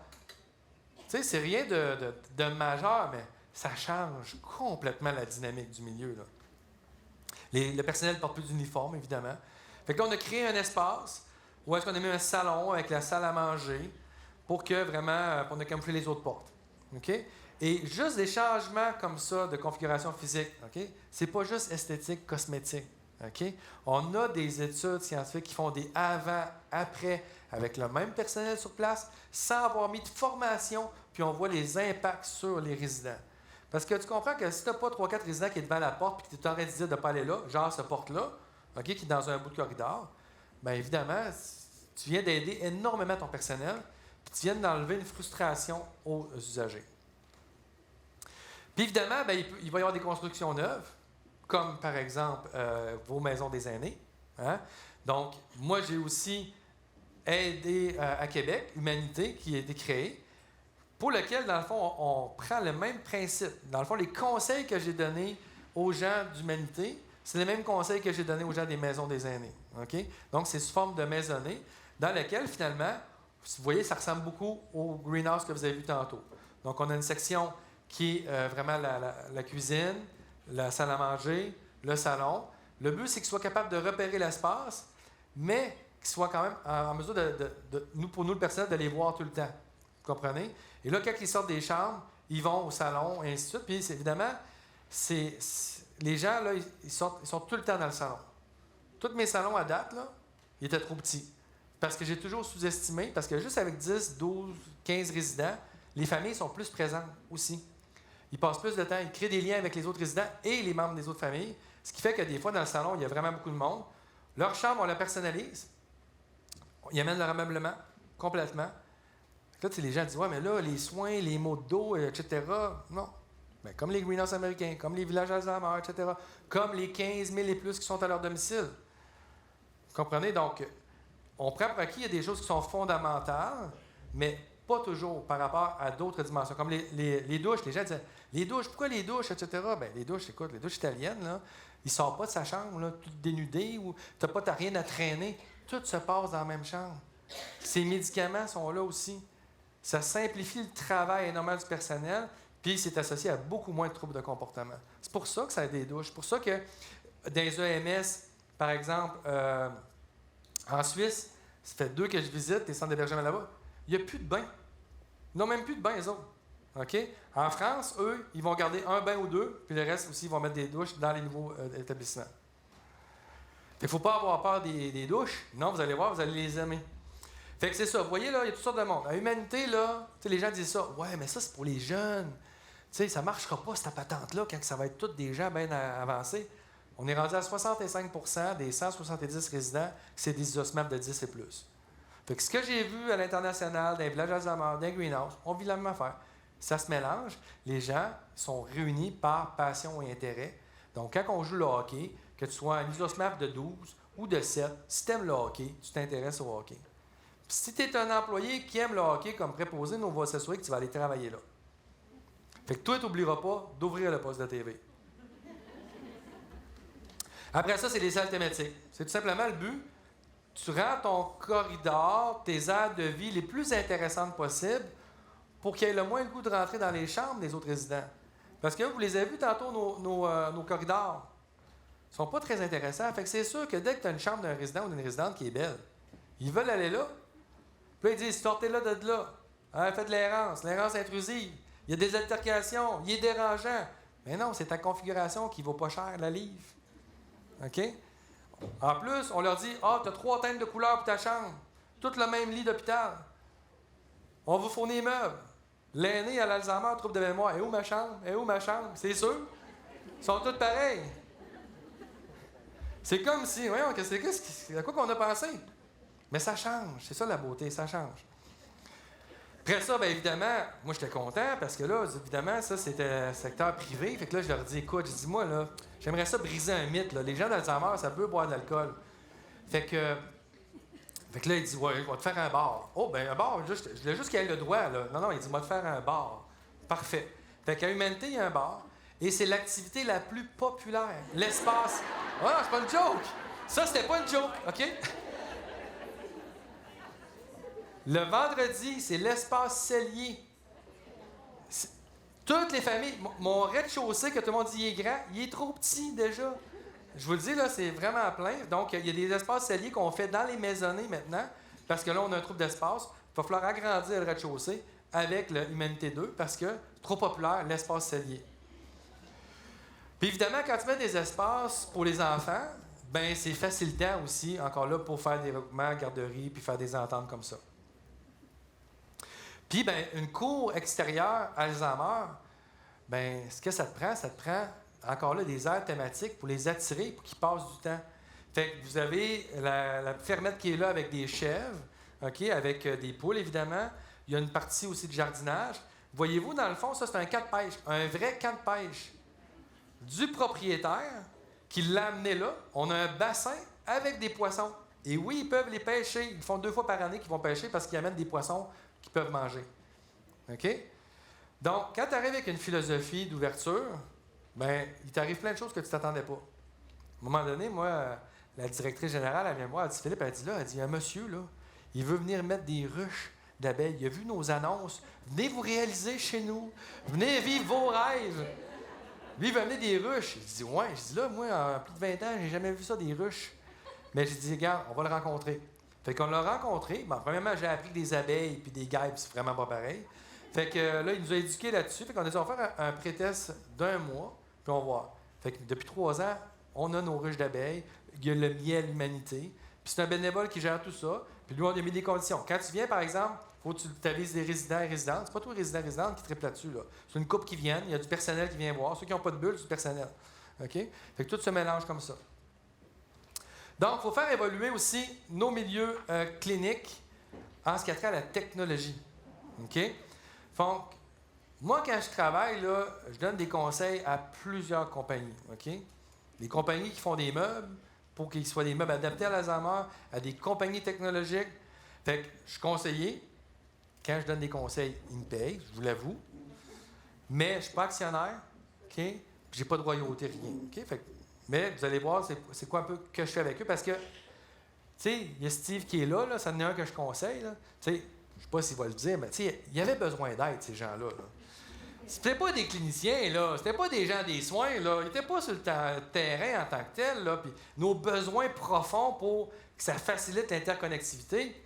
Tu sais, c'est rien de majeur, mais ça change complètement la dynamique du milieu, là. Le personnel ne porte plus d'uniforme, évidemment. Fait que là, on a créé un espace où est-ce qu'on a mis un salon avec la salle à manger pour que vraiment, on a camouflé les autres portes. OK? Et juste des changements comme ça de configuration physique, OK? C'est pas juste esthétique, cosmétique. OK? On a des études scientifiques qui font des avant, après, avec le même personnel sur place, sans avoir mis de formation, puis on voit les impacts sur les résidents. Parce que tu comprends que si tu n'as pas 3-4 résidents qui est devant la porte et que tu es en train de dire de ne pas aller là, genre cette porte-là, OK, qui est dans un bout de corridor, bien évidemment, tu viens d'aider énormément ton personnel puis tu viens d'enlever une frustration aux usagers. Puis évidemment, bien, il va y avoir des constructions neuves, comme par exemple vos maisons des aînés. Hein? Donc, moi, j'ai aussi aidé à Québec, Humanité, qui a été créée, pour lequel, dans le fond, on prend le même principe. Dans le fond, les conseils que j'ai donnés aux gens d'Humanité, c'est les mêmes conseils que j'ai donnés aux gens des maisons des aînés. Okay? Donc, c'est sous forme de maisonnée, dans laquelle, finalement, vous voyez, ça ressemble beaucoup au greenhouse que vous avez vu tantôt. Donc, on a une section qui est vraiment la cuisine, la salle à manger, le salon. Le but, c'est qu'ils soient capables de repérer l'espace, mais qu'ils soient quand même en mesure pour nous, le personnel, de les voir tout le temps. Vous comprenez? Et là, quand ils sortent des chambres, ils vont au salon, et ainsi de suite. Puis, évidemment, les gens, là, ils sont tout le temps dans le salon. Tous mes salons à date, là, ils étaient trop petits. Parce que j'ai toujours sous-estimé, parce que juste avec 10, 12, 15 résidents, les familles sont plus présentes aussi. Ils passent plus de temps, ils créent des liens avec les autres résidents et les membres des autres familles, ce qui fait que des fois, dans le salon, il y a vraiment beaucoup de monde. Leur chambre, on la personnalise. Ils amènent leur ameublement complètement. Là, les gens disent « Ouais, mais là, les soins, les maux de dos, etc. » Non. Bien, comme les greenhouses américains, comme les villages Alzheimer, etc. Comme les 15 000 et plus qui sont à leur domicile. Vous comprenez? Donc, on prend pour acquis, il y a des choses qui sont fondamentales, mais pas toujours par rapport à d'autres dimensions. Comme les douches, les gens disent « Les douches, pourquoi les douches, etc. » Bien, les douches, écoute, les douches italiennes, là, il ne sort pas de sa chambre, là, tout dénudé, ou tu n'as rien à traîner. Tout se passe dans la même chambre. Ces médicaments sont là aussi. Ça simplifie le travail énormément du personnel, puis c'est associé à beaucoup moins de troubles de comportement. C'est pour ça que ça a des douches. C'est pour ça que dans les EMS, par exemple, en Suisse, ça fait 2 que je visite, des centres d'hébergement là-bas, il n'y a plus de bain. Ils n'ont même plus de bain, les autres. OK? En France, eux, ils vont garder un bain ou 2, puis le reste aussi, ils vont mettre des douches dans les nouveaux établissements. Il ne faut pas avoir peur des douches. Non, vous allez voir, vous allez les aimer. Fait que c'est ça. Vous voyez, là, il y a toutes sortes de monde. La humanité, là, les gens disent ça. Ouais, mais ça, c'est pour les jeunes. Ça ne marchera pas, cette patente-là, quand ça va être tous des gens bien avancés. On est rendu à 65 % des 170 résidents, c'est des ossements de 10 et plus. Fait que ce que j'ai vu à l'international, dans les villages Alzheimer, dans les greenhouse, on vit la même affaire. Ça se mélange. Les gens sont réunis par passion et intérêt. Donc, quand on joue le hockey, que tu sois un isosmap de 12 ou de 7, si tu aimes le hockey, tu t'intéresses au hockey. Puis si tu es un employé qui aime le hockey comme préposé, nous, on va s'assurer que tu vas aller travailler là. Fait que toi, tu n'oublieras pas d'ouvrir le poste de TV. Après ça, c'est les salles thématiques. C'est tout simplement le but. Tu rends ton corridor, tes aires de vie les plus intéressantes possibles pour qu'il y ait le moins le goût de rentrer dans les chambres des autres résidents. Parce que vous les avez vus tantôt, nos corridors. Ils ne sont pas très intéressants. Fait que c'est sûr que dès que tu as une chambre d'un résident ou d'une résidente qui est belle, ils veulent aller là. Puis ils disent, sortez-là de là. Hein, faites de l'errance intrusive. Il y a des altercations, il est dérangeant. Mais non, c'est ta configuration qui ne vaut pas cher, la livre. OK? En plus, on leur dit, tu as 3 teintes de couleur pour ta chambre. Tout le même lit d'hôpital. On vous fournit les meubles. L'aîné à l'Alzheimer, trouble de mémoire. Et où ma chambre? Et où ma chambre? C'est sûr. Ils sont tous pareils. C'est comme si, voyons, à quoi qu'on a pensé? Mais ça change. C'est ça la beauté, ça change. Après ça, bien évidemment, moi j'étais content parce que là, évidemment, ça c'était secteur privé. Fait que là, je leur dis, écoute, je dis, moi, là, j'aimerais ça briser un mythe. Là. Les gens d'Alzheimer, ça peut boire de l'alcool. Fait que là, il dit, ouais, je vais te faire un bar. Oh, ben un bar, je voulais juste qu'il ait le droit, là. Non, il dit, moi te faire un bar. Parfait. Fait qu'à Humanité, il y a un bar. Et c'est l'activité la plus populaire. L'espace. Oh non, c'est pas une joke. Ça, c'était pas une joke, OK? Le vendredi, c'est l'espace cellier. Toutes les familles, mon rez-de-chaussée, que tout le monde dit il est grand, il est trop petit déjà. Je vous le dis, là, c'est vraiment plein. Donc, il y a des espaces celliers qu'on fait dans les maisonnées maintenant, parce que là, on a un trouble d'espace. Il va falloir agrandir le rez-de-chaussée avec l'Humanité 2, parce que c'est trop populaire, l'espace cellier. Puis évidemment, quand tu mets des espaces pour les enfants, ben c'est facilitant aussi, encore là, pour faire des regroupements, garderies, puis faire des ententes comme ça. Puis, ben, une cour extérieure Alzheimer, ben ce que ça te prend encore là des aires thématiques pour les attirer, pour qu'ils passent du temps. Fait que vous avez la fermette qui est là avec des chèvres, OK, avec des poules, évidemment. Il y a une partie aussi de jardinage. Voyez-vous, dans le fond, ça, c'est un camp de pêche, un vrai camp de pêche du propriétaire qui l'a amené là. On a un bassin avec des poissons. Et oui, ils peuvent les pêcher. Ils font 2 fois par année qu'ils vont pêcher parce qu'ils amènent des poissons qu'ils peuvent manger. OK? Donc, quand tu arrives avec une philosophie d'ouverture, bien, il t'arrive plein de choses que tu ne t'attendais pas. À un moment donné, moi, la directrice générale, elle vient me voir, elle dit, Philippe, elle dit, il y a un monsieur, là, il veut venir mettre des ruches d'abeilles. Il a vu nos annonces. Venez vous réaliser chez nous. Venez vivre vos rêves. Lui, il veut amener des ruches. Je dis, ouais. Je dis, là, moi, en plus de 20 ans, j'ai jamais vu ça, des ruches. Mais j'ai dit, regarde, on va le rencontrer. Fait qu'on l'a rencontré. Bon, premièrement, j'ai appris que des abeilles puis des guêpes, c'est vraiment pas pareil. Fait que là, il nous a éduqués là-dessus. Fait qu'on a dit, on va faire un pré-test d'1 mois, puis on va voir. Fait que depuis 3 ans, on a nos ruches d'abeilles. Il y a le miel humanité. Puis c'est un bénévole qui gère tout ça. Puis lui, on a mis des conditions. Quand tu viens, par exemple, il faut que tu avises des résidents et résidentes. C'est pas tous les résidents et résidentes qui triplent là-dessus. Là. C'est une couple qui viennent. Il y a du personnel qui vient voir. Ceux qui n'ont pas de bulle, c'est du personnel. OK? Fait que tout se mélange comme ça. Donc, il faut faire évoluer aussi nos milieux cliniques en ce qui a trait à la technologie. OK? Donc, moi, quand je travaille, là, je donne des conseils à plusieurs compagnies. OK? Les compagnies qui font des meubles, pour qu'ils soient des meubles adaptés à l'Alzheimer, à des compagnies technologiques. Fait que je suis conseiller. Quand je donne des conseils, ils me payent, je vous l'avoue. Mais je ne suis pas actionnaire. OK? Puis je n'ai pas de royauté, rien. OK? Fait que, mais vous allez voir, c'est quoi un peu que je fais avec eux. Parce que, tu sais, il y a Steve qui est là, ça en est un que je conseille. Tu sais, je ne sais pas s'il va le dire, mais tu sais, il y avait besoin d'aide, ces gens-là. Là. C'était pas des cliniciens, là. C'était pas des gens des soins, là. Ils n'étaient pas sur le terrain en tant que tel, là. Puis nos besoins profonds pour que ça facilite l'interconnectivité,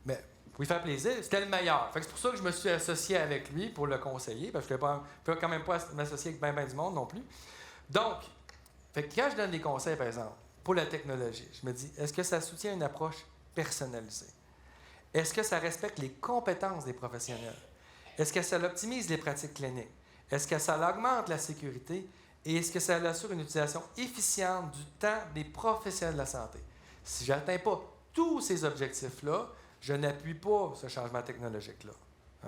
mais pour lui faire plaisir, c'était le meilleur. Fait que c'est pour ça que je me suis associé avec lui pour le conseiller, parce que je ne peux quand même pas m'associer avec ben du monde non plus. Donc, fait que quand je donne des conseils, par exemple, pour la technologie, je me dis, est-ce que ça soutient une approche personnalisée? Est-ce que ça respecte les compétences des professionnels? Est-ce que ça optimise les pratiques cliniques? Est-ce que ça augmente la sécurité? Et est-ce que ça assure une utilisation efficiente du temps des professionnels de la santé? Si je n'atteins pas tous ces objectifs-là, je n'appuie pas ce changement technologique-là.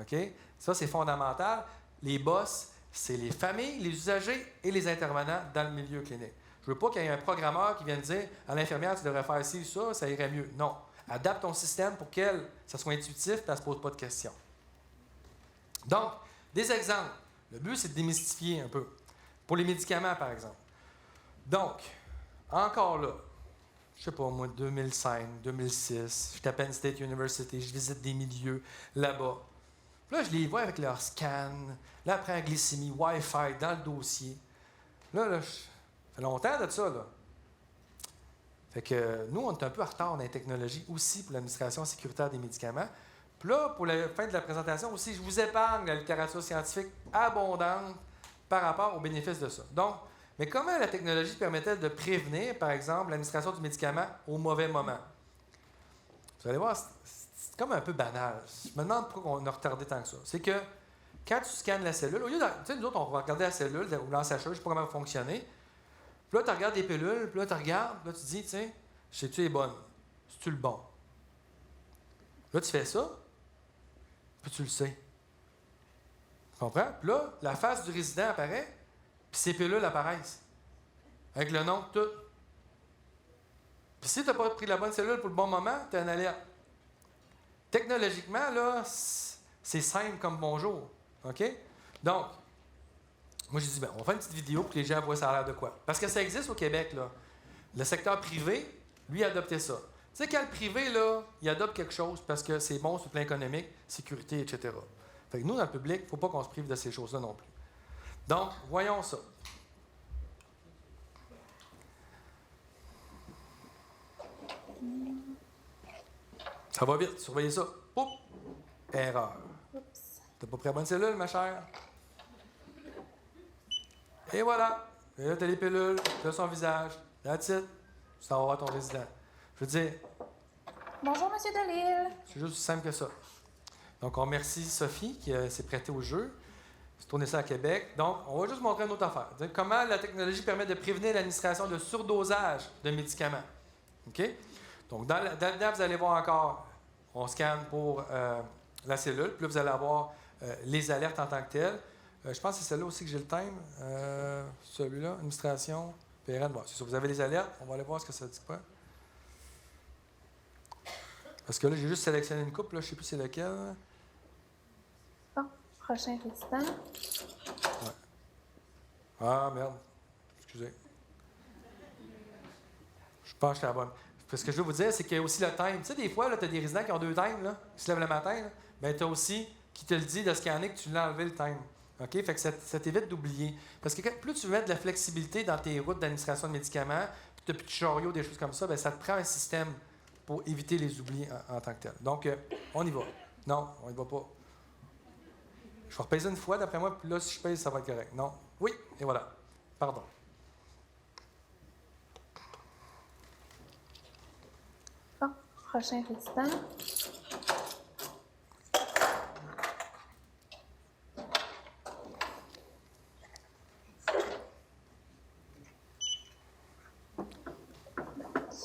OK? Ça, c'est fondamental. Les boss, c'est les familles, les usagers et les intervenants dans le milieu clinique. Je ne veux pas qu'il y ait un programmeur qui vienne dire à l'infirmière, tu devrais faire ci, ça irait mieux. Non. Adapte ton système pour que ça soit intuitif et ça ne se pose pas de questions. Donc, des exemples. Le but, c'est de démystifier un peu. Pour les médicaments, par exemple. Donc, encore là, je sais pas, moi, 2005, 2006, je suis à Penn State University, je visite des milieux là-bas. Puis là, je les vois avec leur scan, là, après la glycémie, Wi-Fi dans le dossier. Là, ça fait longtemps de ça, là. Fait que nous, on est un peu en retard dans les technologies aussi pour l'administration sécuritaire des médicaments. Puis là, pour la fin de la présentation aussi, je vous épargne la littérature scientifique abondante par rapport aux bénéfices de ça. Donc, mais comment la technologie permet-elle de prévenir, par exemple, l'administration du médicament au mauvais moment? Vous allez voir, c'est comme un peu banal. Je me demande pourquoi on a retardé tant que ça. C'est que quand tu scannes la cellule, au lieu de, tu sais, nous autres, on va regarder la cellule ou l'ensacheuse, je ne sais pas comment elle va fonctionner. Puis là, tu regardes des pilules, puis là, tu regardes, puis là, tu te dis, tiens, sais-tu est bonne? C'est-tu le bon? Là, tu fais ça, puis tu le sais. Tu comprends? Puis là, la face du résident apparaît, puis ces pilules apparaissent. Avec le nom, tout. Puis si tu n'as pas pris la bonne cellule pour le bon moment, tu as un alerte. Technologiquement, là, c'est simple comme bonjour. OK? Donc, moi, j'ai dit, on va faire une petite vidéo pour que les gens voient ça a l'air de quoi. Parce que ça existe au Québec, là. Le secteur privé, lui, a adopté ça. Tu sais, quand le privé, là, il adopte quelque chose parce que c'est bon sur le plan économique, sécurité, etc. Fait que nous, dans le public, il ne faut pas qu'on se prive de ces choses-là non plus. Donc, voyons ça. Ça va vite, surveillez ça. Oups! Erreur. T'as pas pris la bonne cellule, ma chère? Et voilà. Et là, t'as les pilules, t'as son visage. That's it. Tu t'en vas voir ton résident. Je veux dire... Bonjour, M. Delisle. C'est juste aussi simple que ça. Donc, on remercie Sophie qui s'est prêtée au jeu. C'est tourner ça à Québec. Donc, on va juste montrer une autre affaire. Comment la technologie permet de prévenir l'administration de surdosage de médicaments. OK? Donc, dedans, vous allez voir encore, on scanne pour la cellule. Puis là, vous allez avoir les alertes en tant que telles. Je pense que c'est celle-là aussi que j'ai le thème. Celui-là, administration, PRN. Bon, c'est ça, vous avez les alertes. On va aller voir ce que ça dit quoi. Parce que là, j'ai juste sélectionné une coupe. Là, je ne sais plus c'est lequel. Bon, prochain résident. Ouais. Ah, merde. Excusez. Je pense que je suis à la bonne. Ce que je veux vous dire, c'est qu'il y a aussi le time. Tu sais, des fois, tu as des résidents qui ont 2 times, là, qui se lèvent le matin. Bien, tu as aussi qui te le dit de scanner que tu l'as enlevé le time. OK? Fait que ça t'évite d'oublier. Parce que plus tu veux mettre de la flexibilité dans tes routes d'administration de médicaments, puis tu as plus de chariots, des choses comme ça, bien, ça te prend un système pour éviter les oublis en tant que tel. Donc, on y va. Non, on y va pas. Je vais repaiser une fois, d'après moi, puis là, si je pèse, ça va être correct. Non. Oui, et voilà. Pardon. Bon, prochain résident.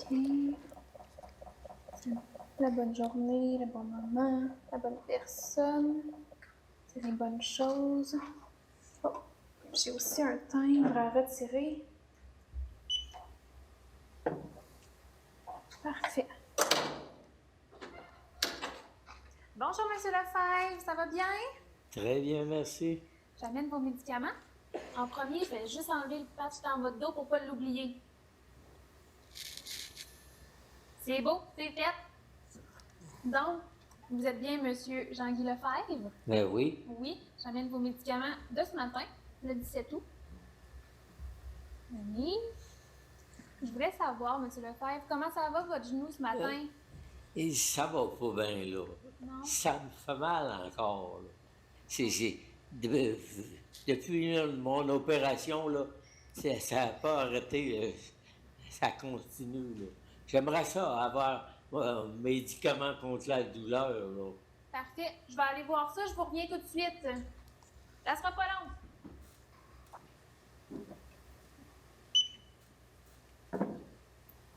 OK. La bonne journée, le bon moment, la bonne personne. C'est les bonnes choses. Oh, j'ai aussi un timbre à retirer. Parfait. Bonjour, Monsieur Lefebvre, ça va bien? Très bien, merci. J'amène vos médicaments. En premier, je vais juste enlever le patch dans votre dos pour pas l'oublier. C'est beau, c'est fait. Donc, vous êtes bien Monsieur Jean-Guy Lefebvre? Ben oui. Oui, j'amène vos médicaments de ce matin, le 17 août. Oui. Je voulais savoir, Monsieur Lefebvre, comment ça va votre genou ce matin? Et ça va pas bien, là. Non? Ça me fait mal encore, là. Depuis mon opération, là, ça n'a pas arrêté. Ça continue, là. J'aimerais ça avoir un médicament contre la douleur, là. Parfait. Je vais aller voir ça, je vous reviens tout de suite. Ça sera pas long.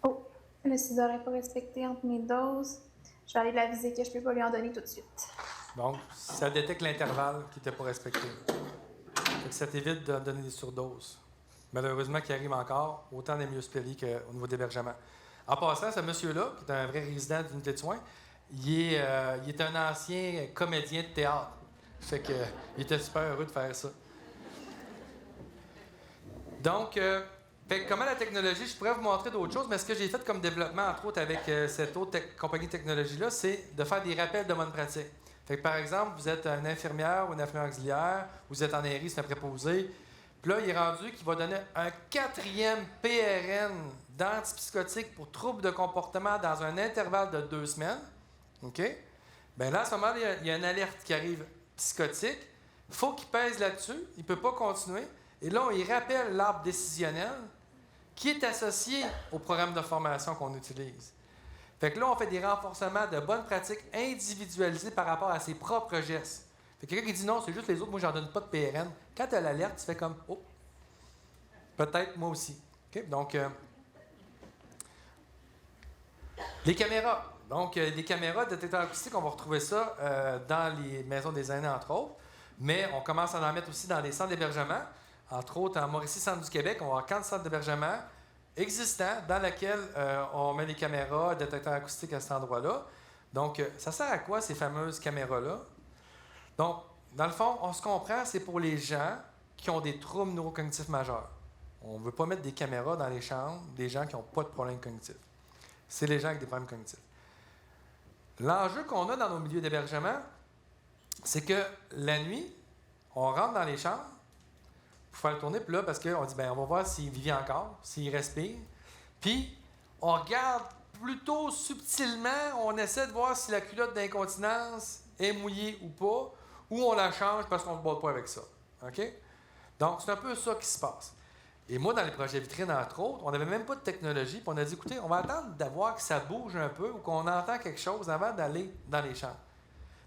Oh, le ciseau n'est pas respecté entre mes doses. Je vais aller l'aviser que je peux pas lui en donner tout de suite. Donc, ça détecte l'intervalle qui n'était pas respecté. Fait que ça t'évite de donner des surdoses. Malheureusement, qui arrive encore, autant des myоспéries qu'au niveau d'hébergement. En passant, ce monsieur-là, qui est un vrai résident d'unité de soins, il est un ancien comédien de théâtre. Fait que, il était super heureux de faire ça. Donc, comment la technologie, je pourrais vous montrer d'autres choses, mais ce que j'ai fait comme développement, entre autres, avec cette autre compagnie de technologie-là, c'est de faire des rappels de bonne pratique. Fait que, par exemple, vous êtes une infirmière ou une infirmière auxiliaire, vous êtes en ARI, c'est un préposé, puis là, il est rendu qu'il va donner un 4e PRN d'antipsychotique pour troubles de comportement dans un intervalle de 2 semaines. OK? Bien là, à ce moment-là, il y a une alerte qui arrive psychotique. Il faut qu'il pèse là-dessus. Il ne peut pas continuer. Et là, il rappelle l'arbre décisionnel qui est associé au programme de formation qu'on utilise. Fait que là, on fait des renforcements de bonnes pratiques individualisées par rapport à ses propres gestes. Fait que quelqu'un qui dit non, c'est juste les autres, moi, j'en donne pas de PRN. Quand tu as l'alerte, tu fais comme oh, peut-être moi aussi. Okay? Donc, les caméras. Donc, les caméras de détecteurs acoustiques, on va retrouver ça dans les maisons des aînés, entre autres. Mais on commence à en mettre aussi dans les centres d'hébergement. Entre autres, en Mauricie, centre du Québec, on va avoir 40 centres d'hébergement existants dans lesquels on met les caméras, détecteurs acoustiques à cet endroit-là. Donc, ça sert à quoi, ces fameuses caméras-là? Donc, dans le fond, on se comprend, c'est pour les gens qui ont des troubles neurocognitifs majeurs. On ne veut pas mettre des caméras dans les chambres des gens qui n'ont pas de problème cognitif. C'est les gens avec des problèmes cognitifs. L'enjeu qu'on a dans nos milieux d'hébergement, c'est que la nuit, on rentre dans les chambres pour faire le tourner, puis là, parce qu'on dit, bien, on va voir s'il vit encore, s'il respire. Puis, on regarde plutôt subtilement, on essaie de voir si la culotte d'incontinence est mouillée ou pas, ou on la change parce qu'on ne se bat pas avec ça. OK? Donc, c'est un peu ça qui se passe. Et moi, dans les projets vitrines, entre autres, on n'avait même pas de technologie, puis on a dit, écoutez, on va attendre d'avoir que ça bouge un peu ou qu'on entend quelque chose avant d'aller dans les chambres.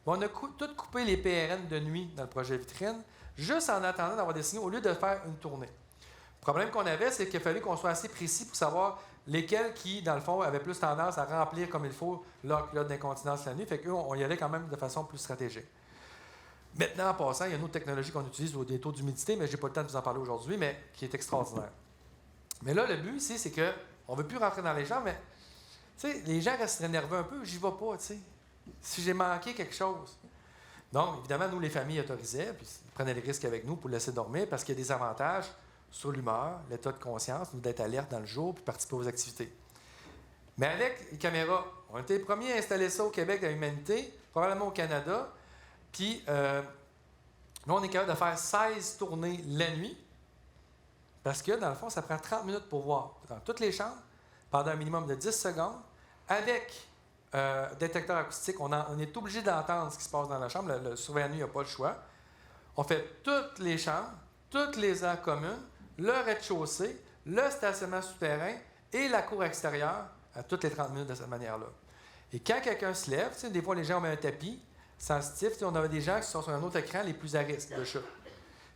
On a tout coupé les PRN de nuit dans le projet Vitrine, juste en attendant d'avoir des signaux au lieu de faire une tournée. Le problème qu'on avait, c'est qu'il fallait qu'on soit assez précis pour savoir lesquels qui, dans le fond, avaient plus tendance à remplir comme il faut leur culotte d'incontinence la nuit. Fait qu'eux, on y allait quand même de façon plus stratégique. Maintenant, en passant, il y a une autre technologie qu'on utilise au des taux d'humidité, mais je n'ai pas le temps de vous en parler aujourd'hui, mais qui est extraordinaire. Mais là, le but ici, c'est qu'on ne veut plus rentrer dans les gens, mais les gens resteraient nerveux un peu, j'y vais pas, tu sais. Si j'ai manqué quelque chose. Donc, évidemment, nous, les familles autorisaient, puis ils prenaient les risques avec nous pour le laisser dormir, parce qu'il y a des avantages sur l'humeur, l'état de conscience, nous d'être alerte dans le jour, puis participer aux activités. Mais avec les caméras, on était les premiers à installer ça au Québec à Humanité, probablement au Canada, puis là, on est capable de faire 16 tournées la nuit, parce que, dans le fond, ça prend 30 minutes pour voir dans toutes les chambres, pendant un minimum de 10 secondes, avec détecteur acoustique. On est obligé d'entendre ce qui se passe dans la chambre. Le surveillant nuit n'a pas le choix. On fait toutes les chambres, toutes les aires communes, le rez-de-chaussée, le stationnement souterrain et la cour extérieure à toutes les 30 minutes de cette manière-là. Et quand quelqu'un se lève, des fois, les gens ont mis un tapis sensitif. On avait des gens qui sont sur un autre écran les plus à risque de chute.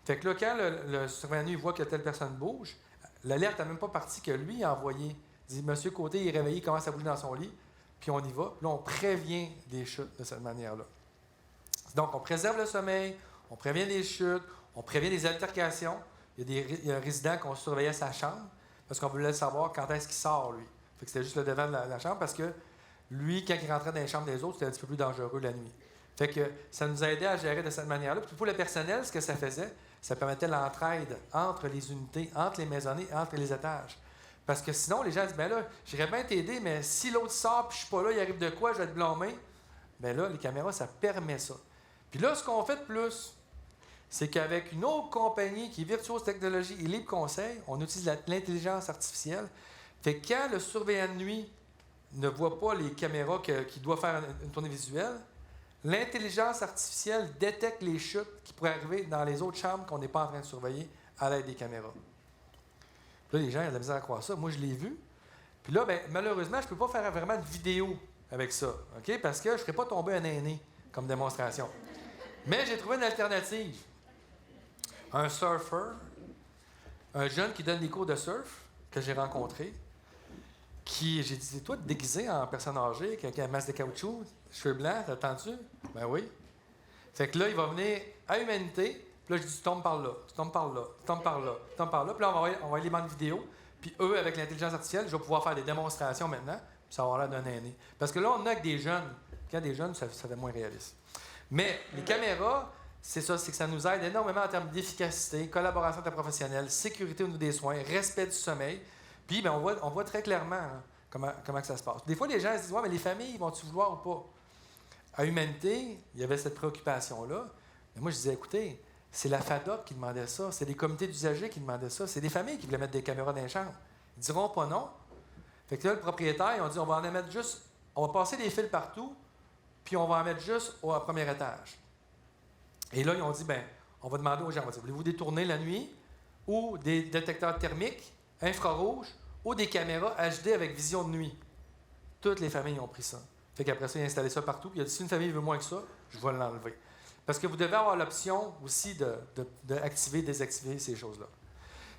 Fait que là, quand le surveillant nuit voit que telle personne bouge, l'alerte n'a même pas parti que lui a envoyé. Il dit, Monsieur Côté, il est réveillé, il commence à bouger dans son lit, puis on y va. Là, on prévient des chutes de cette manière-là. Donc, on préserve le sommeil, on prévient des chutes, on prévient des altercations. Il y a un résident qu'on surveillait sa chambre parce qu'on voulait savoir quand est-ce qu'il sort, lui. Fait que c'était juste le devant de la chambre parce que lui, quand il rentrait dans les chambres des autres, c'était un petit peu plus dangereux la nuit. Fait que ça nous a aidé à gérer de cette manière-là. Puis pour le personnel, ce que ça faisait, ça permettait l'entraide entre les unités, entre les maisonnées, entre les étages. Parce que sinon, les gens disent, bien là, j'irais bien t'aider, mais si l'autre sort et je ne suis pas là, il arrive de quoi, je vais être blâmé. Bien là, les caméras, ça permet ça. Puis là, ce qu'on fait de plus, c'est qu'avec une autre compagnie qui est Virtuose Technologies et Libre Conseil, on utilise l'intelligence artificielle. Fait que quand le surveillant de nuit ne voit pas les caméras qui doit faire une tournée visuelle, l'intelligence artificielle détecte les chutes qui pourraient arriver dans les autres chambres qu'on n'est pas en train de surveiller à l'aide des caméras. Là, les gens ils ont de la misère à croire ça. Moi, je l'ai vu. Puis là, ben, malheureusement, je ne peux pas faire vraiment de vidéo avec ça, OK? Parce que je ne ferai pas tomber un aîné comme démonstration. Mais j'ai trouvé une alternative. Un surfeur, un jeune qui donne des cours de surf, que j'ai rencontré, j'ai dit, c'est toi déguisé en personne âgée, avec un masque de caoutchouc, cheveux blancs, t'attends-tu? Ben oui. Fait que là, il va venir à Humanité, puis là, je dis, tu tombes par là, tu tombes par là, tu tombes par là, tu tombes par là. Puis là, on va envoyer les bandes vidéo, puis eux, avec l'intelligence artificielle, je vais pouvoir faire des démonstrations maintenant, puis ça va avoir l'air d'un aîné. Parce que là, on a avec des jeunes. Quand des jeunes, ça fait moins réaliste. Mais les caméras, c'est ça, c'est que ça nous aide énormément en termes d'efficacité, collaboration interprofessionnelle, sécurité au niveau des soins, respect du sommeil. Puis, bien, on voit très clairement comment que ça se passe. Des fois, les gens se disent, ouais, mais les familles, vont-tu vouloir ou pas? À Humanité, il y avait cette préoccupation-là. Mais moi, je disais, écoutez, c'est la FADOC qui demandait ça, c'est les comités d'usagers qui demandaient ça, c'est des familles qui voulaient mettre des caméras dans les chambres. Ils diront pas non. Fait que là, le propriétaire, ils ont dit, on va en mettre juste, on va passer des fils partout, puis on va en mettre juste au premier étage. Et là, ils ont dit, bien, on va demander aux gens, voulez-vous détourner la nuit ou des détecteurs thermiques, infrarouges ou des caméras HD avec vision de nuit? Toutes les familles ont pris ça. Fait qu'après ça, ils ont installé ça partout. Puis il a dit, si une famille veut moins que ça, je vais l'enlever. Parce que vous devez avoir l'option aussi d'activer, désactiver ces choses-là.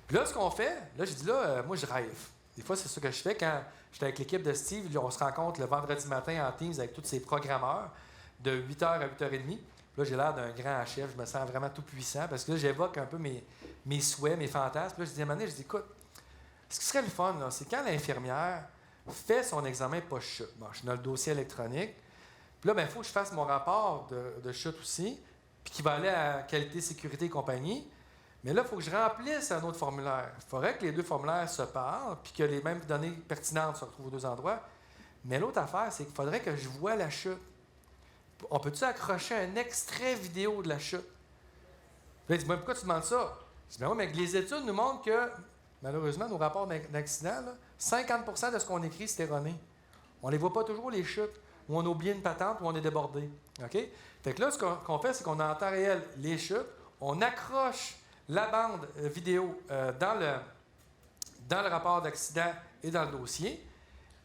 Puis là, ce qu'on fait, là, j'ai dit, là, moi, je rêve. Des fois, c'est ça que je fais quand j'étais avec l'équipe de Steve. On se rencontre le vendredi matin en Teams avec tous ces programmeurs de 8h à 8h30. Là, j'ai l'air d'un grand chef, je me sens vraiment tout puissant parce que là, j'évoque un peu mes souhaits, mes fantasmes. Puis là, je dis à un moment donné, je dis, écoute, ce qui serait le fun, là, c'est quand l'infirmière fait son examen post-chute. Bon, je suis dans le dossier électronique. Puis là, il faut que je fasse mon rapport de chute aussi, puis qui va aller à qualité, sécurité et compagnie. Mais là, il faut que je remplisse un autre formulaire. Il faudrait que les deux formulaires se parlent, puis que les mêmes données pertinentes se retrouvent aux deux endroits. Mais l'autre affaire, c'est qu'il faudrait que je voie la chute. On peut-tu accrocher un extrait vidéo de la chute? Puis là, il dit, pourquoi tu demandes ça? Je dis, ben oui, mais les études nous montrent que, malheureusement, nos rapports d'accident, 50% de ce qu'on écrit, c'est erroné. On ne les voit pas toujours, les chutes, où on a oublié une patente, où on est débordé. OK? Fait que là, ce qu'on fait, c'est qu'on a en temps réel les chutes, on accroche la bande vidéo dans le rapport d'accident et dans le dossier,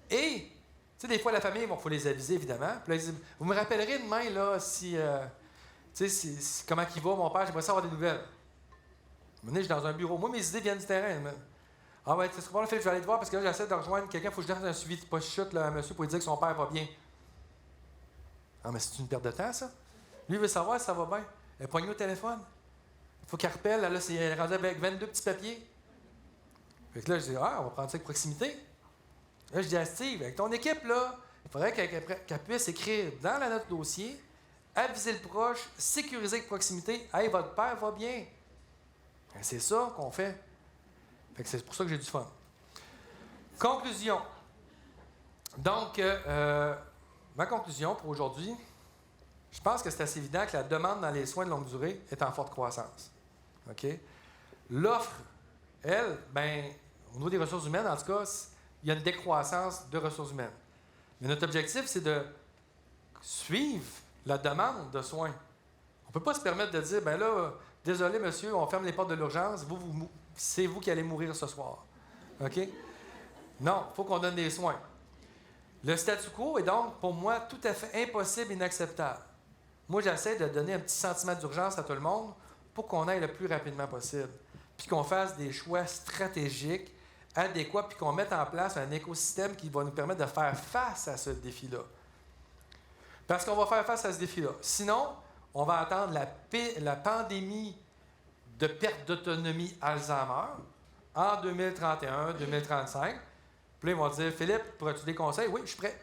et sais, des fois, la famille, il faut les aviser, évidemment. Puis là, ils disent, vous me rappellerez demain, là, si... tu sais, comment il va, mon père, j'aimerais ça avoir des nouvelles. Maintenant, je suis dans un bureau. Moi, mes idées viennent du terrain. Ah ouais, c'est ce qu'on fait, je vais aller te voir parce que là, j'essaie de rejoindre quelqu'un, il faut que je donne un suivi de post-chute à un monsieur pour lui dire que son père va bien. Ah, mais c'est une perte de temps, ça? Lui, il veut savoir si ça va bien. Elle est poignée au téléphone. Il faut qu'elle rappelle, là, elle est rendue avec 22 petits papiers. Fait que là, je dis, on va prendre ça avec proximité. Là, je dis à Steve, avec ton équipe, là, il faudrait qu'elle puisse écrire dans la note dossier, aviser le proche, sécuriser avec proximité. Hey, votre père va bien. Ben, c'est ça qu'on fait. Fait que c'est pour ça que j'ai du fun. Conclusion. Donc, ma conclusion pour aujourd'hui, je pense que c'est assez évident que la demande dans les soins de longue durée est en forte croissance. OK? L'offre, elle, ben, au niveau des ressources humaines, en tout cas, il y a une décroissance de ressources humaines. Mais notre objectif, c'est de suivre la demande de soins. On ne peut pas se permettre de dire, ben là, désolé, monsieur, on ferme les portes de l'urgence, c'est vous qui allez mourir ce soir. OK? Non, il faut qu'on donne des soins. Le statu quo est donc, pour moi, tout à fait impossible et inacceptable. Moi, j'essaie de donner un petit sentiment d'urgence à tout le monde pour qu'on aille le plus rapidement possible, puis qu'on fasse des choix stratégiques, adéquats, puis qu'on mette en place un écosystème qui va nous permettre de faire face à ce défi-là. Parce qu'on va faire face à ce défi-là. Sinon, on va attendre la pandémie de perte d'autonomie Alzheimer en 2031, 2035. Puis là, ils vont dire, Philippe, pourrais-tu des conseils? Oui, je suis prêt.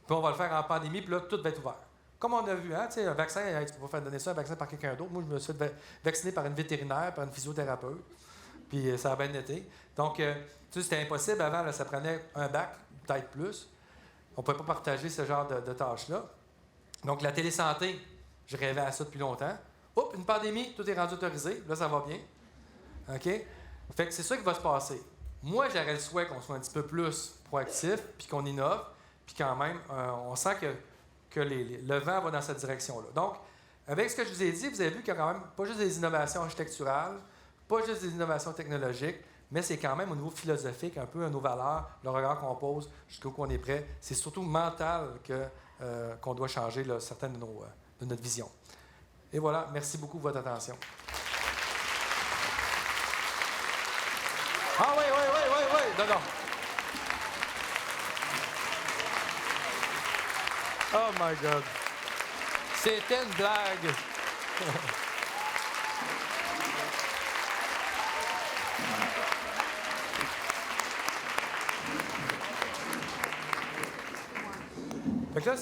Puis on va le faire en pandémie, puis là, tout va être ouvert. Comme on a vu, hein, un vaccin, tu peux pas faire donner ça, un vaccin par quelqu'un d'autre. Moi, je me suis fait vacciner par une vétérinaire, par une physiothérapeute. Puis ça a bien été. Donc, c'était impossible avant, là, ça prenait un bac, peut-être plus. On ne pouvait pas partager ce genre de tâches-là. Donc, la télésanté, je rêvais à ça depuis longtemps. Oups, une pandémie, tout est rendu autorisé. Là, ça va bien. OK? Fait que c'est ça qui va se passer. Moi, j'aurais le souhait qu'on soit un petit peu plus proactif, puis qu'on innove, puis quand même, on sent que le vent va dans cette direction-là. Donc, avec ce que je vous ai dit, vous avez vu qu'il y a quand même pas juste des innovations architecturales, pas juste des innovations technologiques, mais c'est quand même au niveau philosophique, un peu à nos valeurs, le regard qu'on pose, jusqu'où on est prêt. C'est surtout mental qu'on doit changer là, certaines de notre vision. Et voilà, merci beaucoup de votre attention. Ah oui. Non. Oh my God. C'était une blague. Fait que là,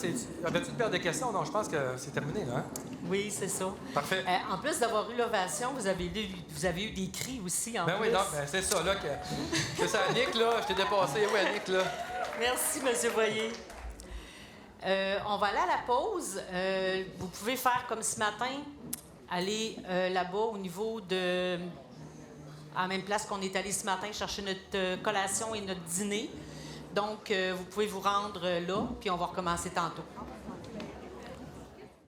avais-tu une paire de questions? Non, je pense que c'est terminé, là. Hein? Oui, c'est ça. Parfait. En plus d'avoir eu l'ovation, vous avez eu des cris aussi, en plus. Oui, non, c'est ça, là. C'est ça, Annick, là. Je t'ai dépassé. Oui, Annick, là. Merci, M. Voyer. On va aller à la pause. Vous pouvez faire comme ce matin, aller là-bas au niveau de... à la même place qu'on est allé ce matin chercher notre collation et notre dîner. Donc, vous pouvez vous rendre là, puis on va recommencer tantôt.